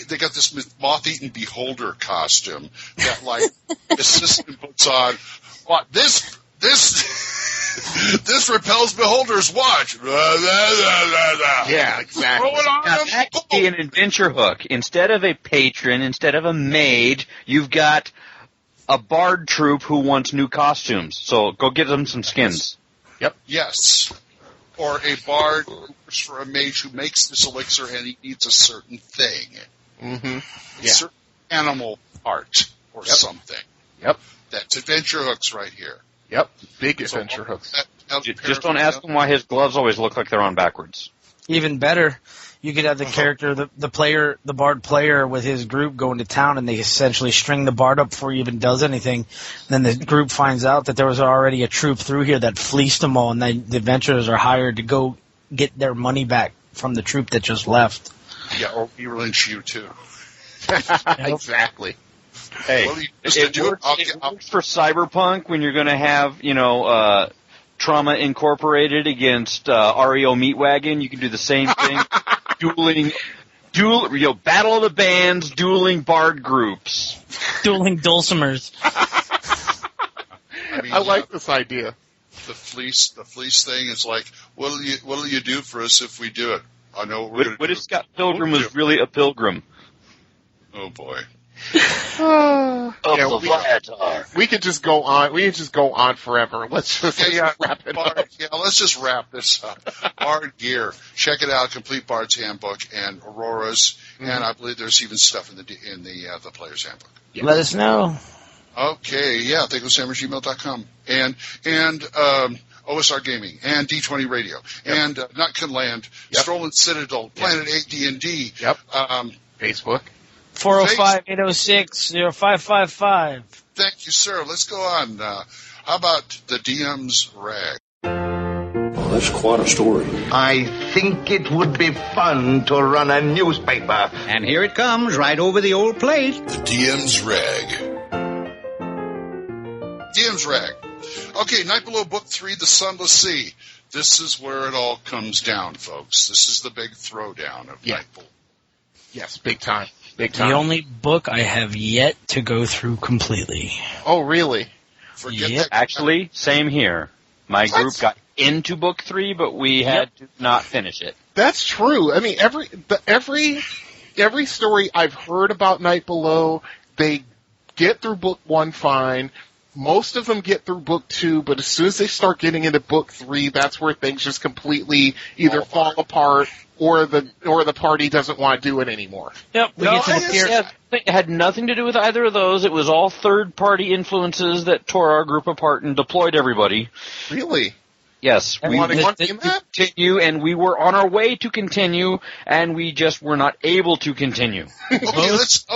they got this moth-eaten beholder costume that the assistant puts on. What this repels beholders. Watch. Yeah, exactly. Now, that could be an adventure hook. Instead of a patron, instead of a mage, you've got a bard troupe who wants new costumes. So go get them some skins. Yep. Yes. Or a bard works for a mage who makes this elixir and he needs a certain thing. Mm-hmm. A certain animal part or something. Yep. That's adventure hooks right here. Yep. Big adventure hooks. Just don't ask him why his gloves always look like they're on backwards. Even better, you could have the character, the bard player with his group going to town, and they essentially string the bard up before he even does anything. Then the group finds out that there was already a troop through here that fleeced them all, and the adventurers are hired to go get their money back from the troop that just left. Yeah, or we lynch you too. Exactly. Hey, Well, it works for Cyberpunk when you're going to have, Trauma Incorporated against REO Meatwagon. You can do the same thing. Battle of the Bands, dueling bard groups. Dueling dulcimers. I like this idea. The fleece thing is like, what'll you do for us if we do it? I know what we're going to do. What if Scott Pilgrim was really a pilgrim? Oh boy. We could just go on. We could just go on forever. Let's just wrap it up. Yeah, let's just wrap this up. Bard gear. Check it out. Complete Bard's Handbook and Aurora's, and I believe there's even stuff in the Player's Handbook. Yeah. Let us know. Okay, yeah, THACO@gmail.com and OSR Gaming and D20 Radio and Nutkin Land, Stolen Citadel, Planet 8 D&D. Yep. Facebook. 405-806-0555. Thank you, sir. Let's go on. How about the DM's rag? Well, that's quite a story. I think it would be fun to run a newspaper. And here it comes, right over the old plate. The DM's rag. DM's rag. Okay, Night Below Book 3, The Sunless Sea. This is where it all comes down, folks. This is the big throwdown of Night Below. Yes, big time. Big time. The only book I have yet to go through completely. Oh, really? Forget that. Actually, same here. My group got into book 3, but we had to not finish it. That's true. I mean, every story I've heard about Night Below, they get through book 1 fine. Most of them get through book 2, but as soon as they start getting into book 3, that's where things just completely either fall apart or the party doesn't want to do it anymore. Yep. It had nothing to do with either of those. It was all third-party influences that tore our group apart and deployed everybody. Really? Yes. We want to continue, and we were on our way to continue, and we just were not able to continue. Let's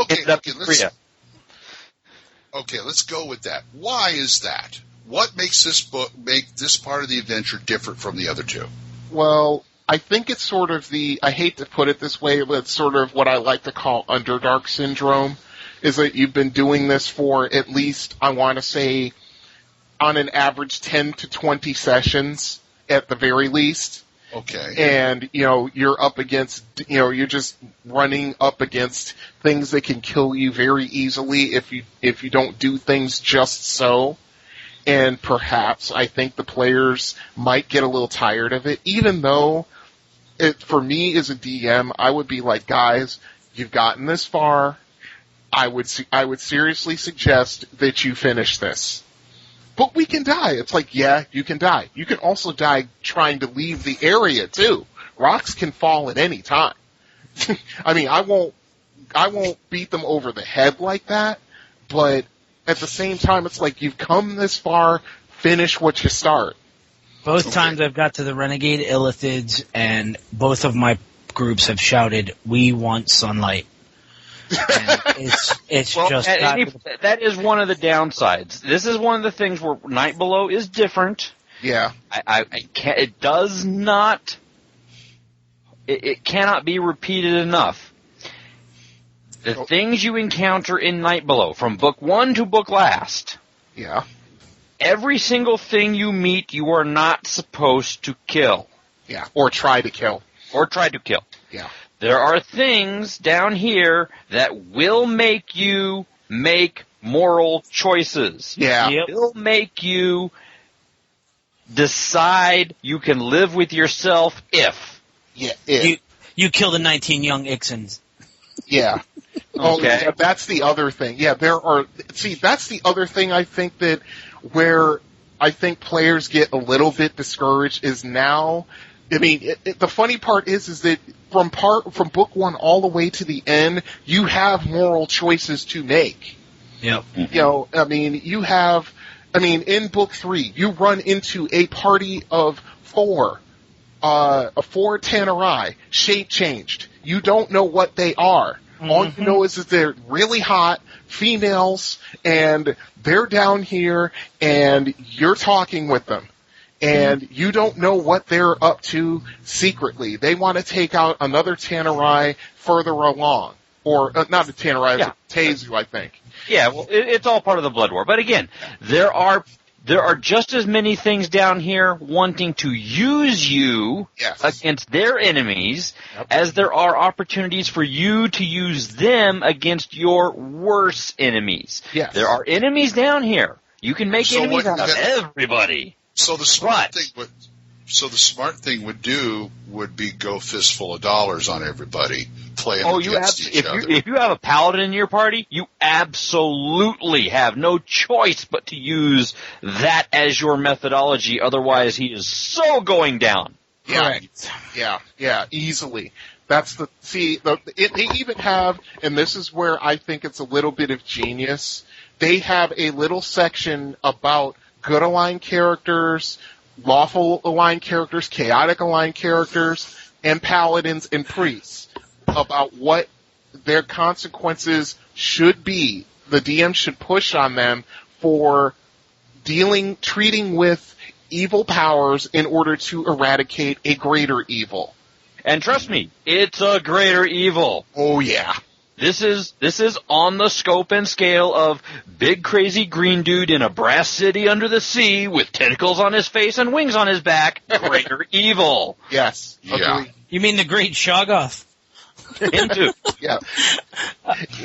go with that. Why is that? What makes this part of the adventure different from the other two? Well, I think it's sort of I hate to put it this way, but it's sort of what I like to call Underdark syndrome, is that you've been doing this for at least, I want to say, on an average 10 to 20 sessions at the very least. Okay. And, you're up against, you're just running up against things that can kill you very easily if you don't do things just so. And perhaps I think the players might get a little tired of it, even though for me as a DM, I would be like, guys, you've gotten this far. I would seriously suggest that you finish this. But we can die. It's like, yeah, you can die. You can also die trying to leave the area too. Rocks can fall at any time. I mean, I won't beat them over the head like that, but at the same time, it's like you've come this far, finish what you start. Both times I've got to the Renegade Illithids, and both of my groups have shouted, "We want sunlight." And it's well, just that is one of the downsides. This is one of the things where Night Below is different. Yeah, I can't. It does not. It cannot be repeated enough. The things you encounter in Night Below, from book 1 to book last. Yeah. Every single thing you meet, you are not supposed to kill. Yeah, or try to kill. Yeah. There are things down here that will make you make moral choices. Yeah. It will make you decide you can live with yourself if. Yeah, if. You kill the 19 young Ixons. Yeah. Okay. Yeah, that's the other thing. Yeah, that's the other thing I think that where I think players get a little bit discouraged is now. I mean, the funny part is that from book 1 all the way to the end, you have moral choices to make. Yep. In book 3, you run into a party of 4 Tannerai, shape changed. You don't know what they are. Mm-hmm. All you know is that they're really hot females, and they're down here, and you're talking with them. and you don't know what they're up to secretly. They want to take out another Tannerai further along. Or, not a Tannerai, it's a Tezu, I think. Yeah, well, it's all part of the Blood War. But again, there are just as many things down here wanting to use you against their enemies as there are opportunities for you to use them against your worse enemies. Yes. There are enemies down here. You can make enemies out of everybody. So the smart thing would be go fistful of dollars on everybody playing against each other. If you have a paladin in your party, you absolutely have no choice but to use that as your methodology. Otherwise, he is so going down. Correct. Yeah, easily. That's they even have, and this is where I think it's a little bit of genius. They have a little section about good aligned characters, lawful aligned characters, chaotic aligned characters, and paladins and priests about what their consequences should be. The DM should push on them for treating with evil powers in order to eradicate a greater evil. And trust me, it's a greater evil. Oh yeah. This is on the scope and scale of big crazy green dude in a brass city under the sea with tentacles on his face and wings on his back. Greater evil. Yes. Yeah. You mean the Great Shoggoth? Into. Yeah.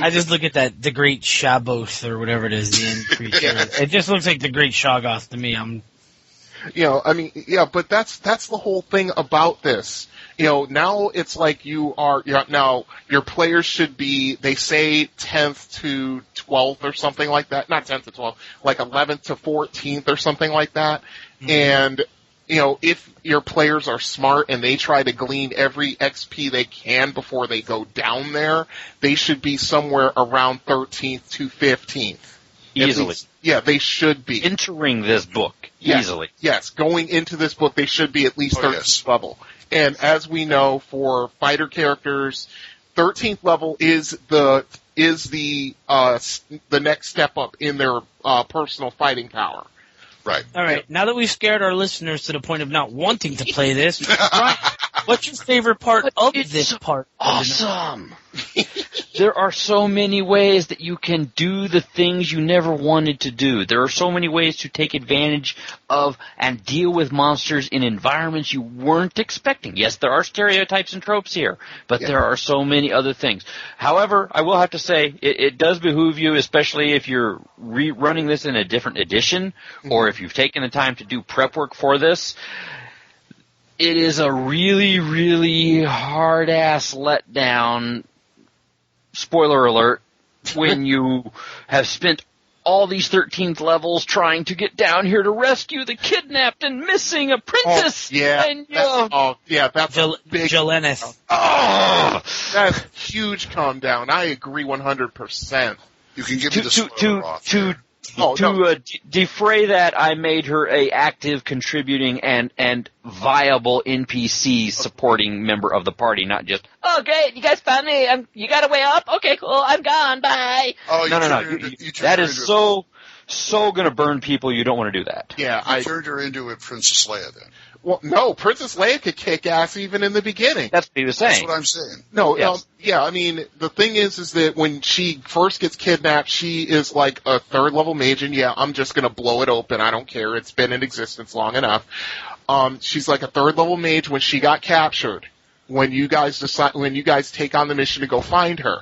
I just look at the Great Shaboth or whatever it is, the end creature. It just looks like the Great Shoggoth to me. But that's the whole thing about this. Now it's like now your players should be, they say 10th to 12th or something like that. Not 10th to 12th, like 11th to 14th or something like that. Mm-hmm. And, if your players are smart and they try to glean every XP they can before they go down there, they should be somewhere around 13th to 15th. Easily. Yeah, they should be. Entering this book. Easily. Yes, going into this book, they should be at least 13th level. And as we know, for fighter characters, 13th level is the next step up in their personal fighting power. Right. All right. Now that we've scared our listeners to the point of not wanting to play this, Brian, what's your favorite part of this part? Awesome. There are so many ways that you can do the things you never wanted to do. There are so many ways to take advantage of and deal with monsters in environments you weren't expecting. Yes, there are stereotypes and tropes here, but there are so many other things. However, I will have to say, it does behoove you, especially if you're rerunning this in a different edition, or if you've taken the time to do prep work for this. It is a really, really hard-ass letdown, spoiler alert, when you have spent all these 13th levels trying to get down here to rescue the kidnapped and missing a princess. And that's a big Jelenith. That's a huge calm down. I agree 100%. You can give me the spoiler off. Defray that, I made her a active, contributing, and viable NPC supporting member of the party, not just, oh great, you guys found me, you got a way up? Okay, cool, I'm gone, bye. Oh, no. That is so gonna burn people, you don't want to do that. Yeah, I turned her into a Princess Leia then. Well, no, Princess Leia could kick ass even in the beginning. That's what he was saying. That's what I'm saying. The thing is that when she first gets kidnapped, she is like a third level mage, and I'm just gonna blow it open. I don't care. It's been in existence long enough. She's like a third level mage when she got captured. When you guys take on the mission to go find her,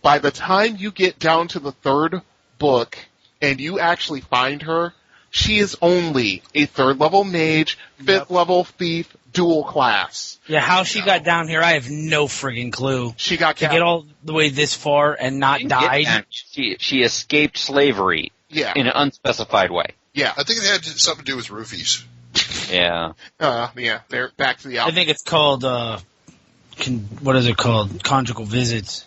by the time you get down to the third book and you actually find her, she is only a third level mage, fifth level thief, dual class. Yeah, how she got down here, I have no friggin' clue. She got to get all the way this far and not died. She escaped slavery in an unspecified way. Yeah, I think it had something to do with roofies. Yeah. They're back to the album. I think it's called what is it called? Conjugal visits.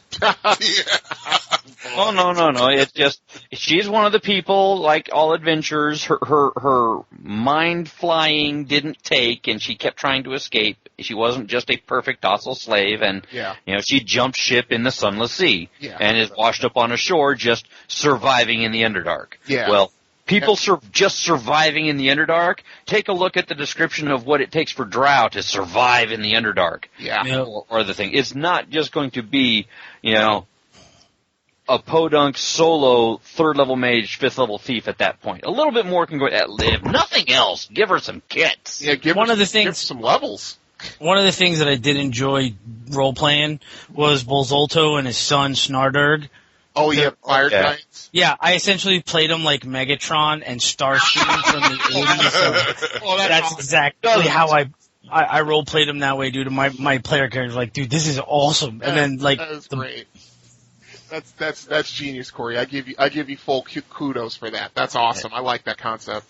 Oh, no. It's just, she's one of the people, like all adventurers, her mind flying didn't take, and she kept trying to escape. She wasn't just a perfect docile slave, and, she jumped ship in the Sunless Sea, and is washed up on a shore just surviving in the Underdark. Yeah. Well, people just surviving in the Underdark, take a look at the description of what it takes for Drow to survive in the Underdark. Yeah. Or the thing. It's not just going to be, a podunk solo 3rd level mage, 5th level thief at that point. A little bit more can go at Liv. Nothing else. Give her some kits. Yeah, give her some levels. One of the things that I did enjoy role-playing was Bolzolto and his son, Snardurg. Oh, yeah, Fire Giants? Yeah, I essentially played him like Megatron and Starscream from the 80s. So that's exactly how I role-played him that way, dude. My player character was like, dude, this is awesome. And then, like... That is great. That's genius, Corey. I give you full kudos for that. That's awesome. I like that concept.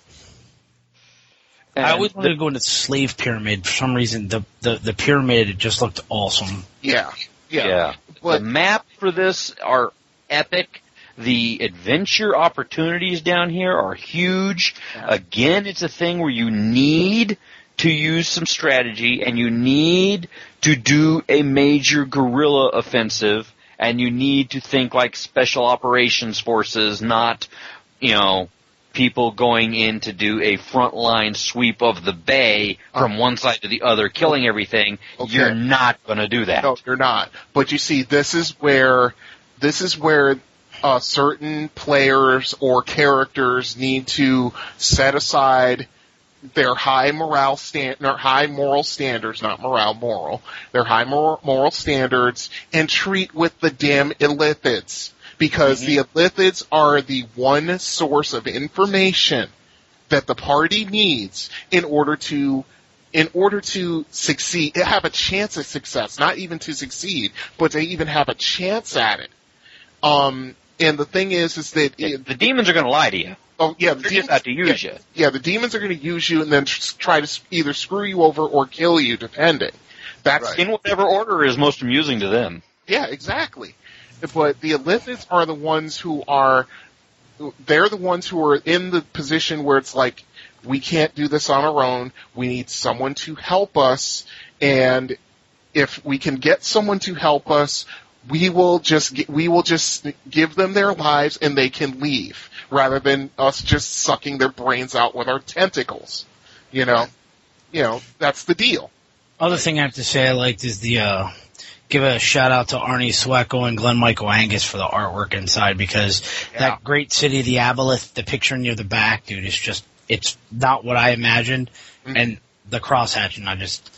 I always wanted to go into Slave Pyramid. For some reason, the pyramid just looked awesome. Yeah. The map for this are epic. The adventure opportunities down here are huge. Yeah. Again, it's a thing where you need to use some strategy, and you need to do a major guerrilla offensive, and you need to think like special operations forces, not, people going in to do a frontline sweep of the bay from one side to the other, killing everything. Okay. You're not going to do that. No, you're not. But you see, this is where certain players or characters need to set aside their high moral standards, not moral, their high moral standards, and treat with the damn illithids. Because the illithids are the one source of information that the party needs in order to succeed, have a chance of success, not even to succeed, but to even have a chance at it. And the thing is that the demons are going to lie to you. Oh yeah, they're just about to use you. Yeah, the demons are going to use you and then try to either screw you over or kill you, depending. That's right. In whatever order is most amusing to them. Yeah, exactly. But the illithids are the ones who are in the position where it's like, we can't do this on our own. We need someone to help us, and if we can get someone to help us, we will just give them their lives and they can leave, rather than us just sucking their brains out with our tentacles. That's the deal. Other thing I have to say I liked is give a shout out to Arnie Swecko and Glenn Michael Angus for the artwork inside, because that great city of the Aboleth, the picture near the back, dude, it's not what I imagined, and the crosshatching,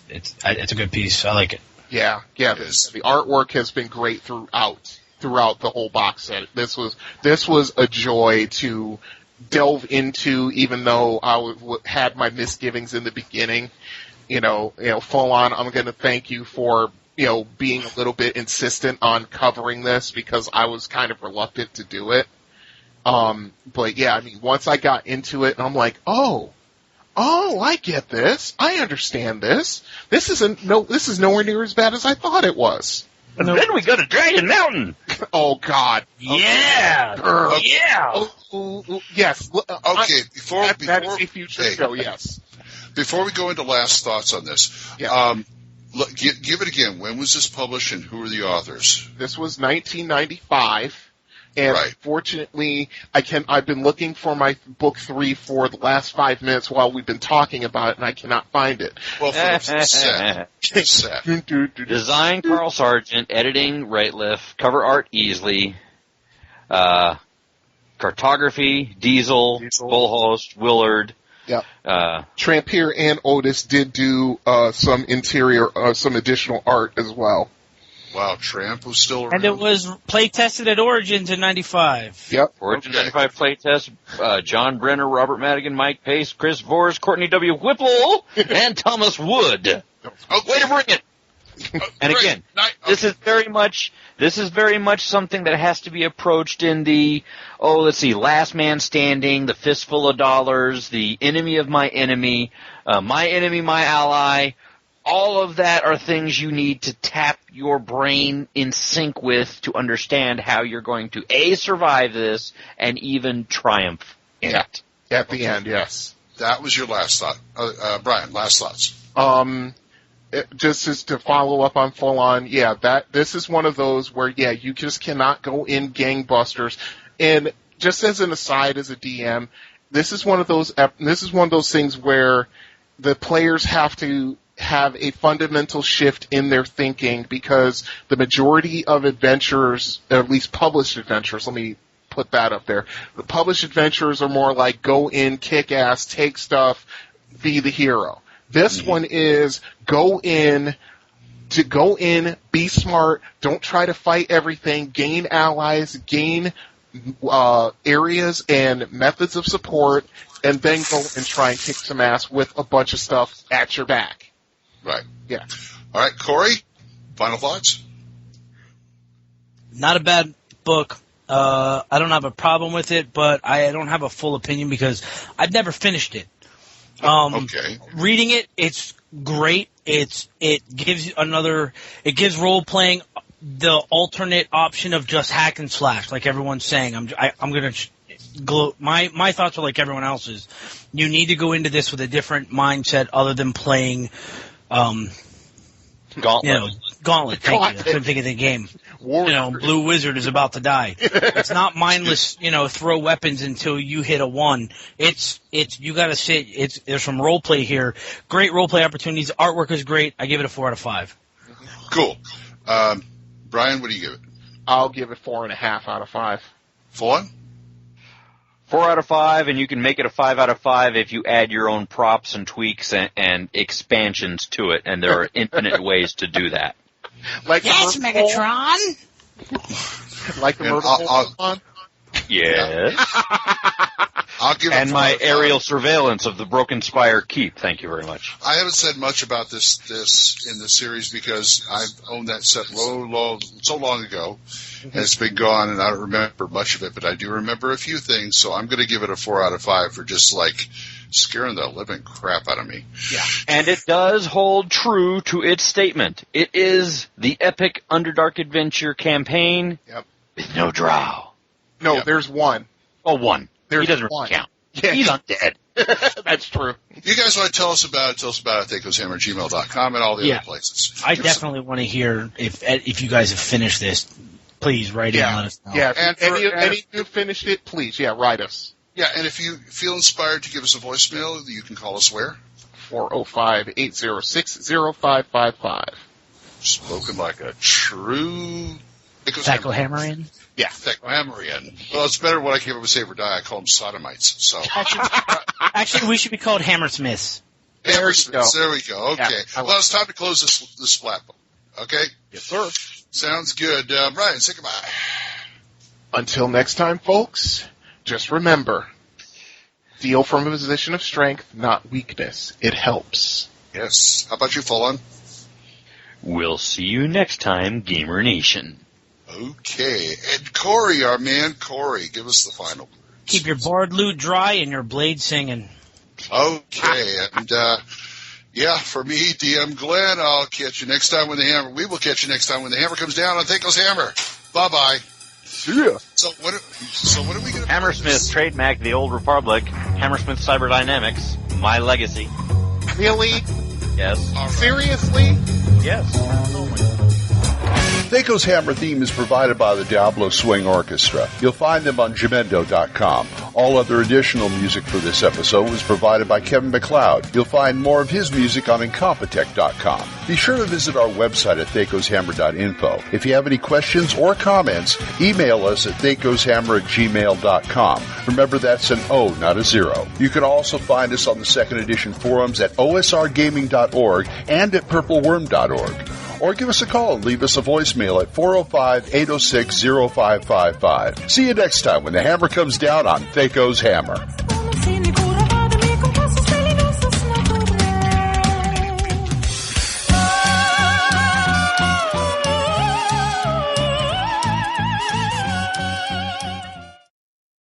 it's a good piece. I like it. Yeah, the artwork has been great throughout the whole box set. This was a joy to delve into, even though I had my misgivings in the beginning. Full on, I'm going to thank you for being a little bit insistent on covering this, because I was kind of reluctant to do it. But yeah, once I got into it, I'm like, oh, I get this. I understand this. This is nowhere near as bad as I thought it was. And then we go to Dragon Mountain. Oh God. Yeah. Yeah. Yes. Okay. That is a future show. Yes. Before we go into last thoughts on this, give it again. When was this published, and who are the authors? This was 1995. And fortunately, I've been looking for my book 3 for the last 5 minutes while we've been talking about it, and I cannot find it. Well, for the set. Design Carl Sargent, editing Rateliff, cover art Easley, cartography Diesel. Bullhost, Willard. Yeah. Trampier and Otis did do some additional art as well. Wow, Tramp was still around. And it was play tested at Origins in 95. Yep. Origins 95 play test. John Brenner, Robert Madigan, Mike Pace, Chris Vors, Courtney W. Whipple, and Thomas Wood. Okay. Way to bring it. And again, this is very much something that has to be approached in the, last man standing, the fistful of dollars, the enemy of my enemy, my ally. All of that are things you need to tap your brain in sync with to understand how you're going to, A, survive this, and even triumph in it. At the end, yes. That was your last thought. Brian, last thoughts. Just as to follow up on Full On, this is one of those where, you just cannot go in gangbusters. And just as an aside, as a DM, This is one of those things where the players have to have a fundamental shift in their thinking, because the majority of adventures, or at least published adventures, let me put that up there. The published adventures are more like go in, kick ass, take stuff, be the hero. This one is go in, be smart, don't try to fight everything, gain allies, gain areas and methods of support, and then go and try and kick some ass with a bunch of stuff at your back. Right. Yeah. All right, Corey, final thoughts? Not a bad book. I don't have a problem with it, but I don't have a full opinion because I've never finished it. Okay. Reading it, it's great. It gives role playing the alternate option of just hack and slash, like everyone's saying. I'm gonna my thoughts are like everyone else's. You need to go into this with a different mindset other than playing. Gauntlet. Gauntlet. Thank you. I couldn't think of the game. Blue Wizard is about to die. It's not mindless. Throw weapons until you hit a 1. It's you got to sit. There's some role play here. Great role play opportunities. Artwork is great. I give it a 4 out of 5. Cool. Brian, what do you give it? I'll give it 4.5 out of 5. Fawn? 4 out of 5, and you can make it a 5 out of 5 if you add your own props and tweaks and expansions to it, and there are infinite ways to do that. Yes, Megatron! Like the Murder Yes. I'll give and my aerial surveillance of the Broken Spire Keep. Thank you very much. I haven't said much about this in the series because I've owned that set so long ago, and it's been gone, and I don't remember much of it, but I do remember a few things, so I'm going to give it a 4 out of 5 for just, scaring the living crap out of me. Yeah. And it does hold true to its statement. It is the epic Underdark Adventure campaign with no drow. No, there's one. Oh, one. There's he doesn't one. count. Yeah. He's undead. That's true. You guys want to tell us about it at THACOsHammer@gmail.com and all the other places. I definitely want to hear if you guys have finished this. Please write in and let us know. Yeah, and any of you finished it, please, write us. Yeah, and if you feel inspired to give us a voicemail, you can call us where? 405-806-0555. Spoken like a true THACO Hammerian? Yeah, THACO Hammerian. Well, it's better when I came up with Save or Die. I call them sodomites. So Actually, we should be called Hammersmiths. Hammersmiths. There we go. Okay. Yeah, well, it's time to close this flat book. Okay? Yes, sir. Sounds good. Brian, say goodbye. Until next time, folks, just remember, deal from a position of strength, not weakness. It helps. Yes. How about you, Fullon? We'll see you next time, Gamer Nation. Okay. And Corey, our man Corey, give us the final words. Keep your board loot dry and your blade singing. Okay. And, for me, DM Glenn, I'll catch you next time when the hammer. We will catch you next time when the hammer comes down on THACO's Hammer. Bye-bye. See ya. So what are we going to Hammersmith, Trademark, The Old Republic, Hammersmith Cyberdynamics, My Legacy. Really? Yes. All right. Seriously? Yes. Oh my God. THACO's Hammer theme is provided by the Diablo Swing Orchestra. You'll find them on Jamendo.com. All other additional music for this episode was provided by Kevin MacLeod. You'll find more of his music on Incompetech.com. Be sure to visit our website at THACOsHammer.info. If you have any questions or comments, email us at THACOsHammer@gmail.com. Remember, that's an O, not a 0. You can also find us on the second edition forums at osrgaming.org and at purpleworm.org. Or give us a call and leave us a voicemail at 405-806-0555. See you next time when the hammer comes down on THACO's Hammer.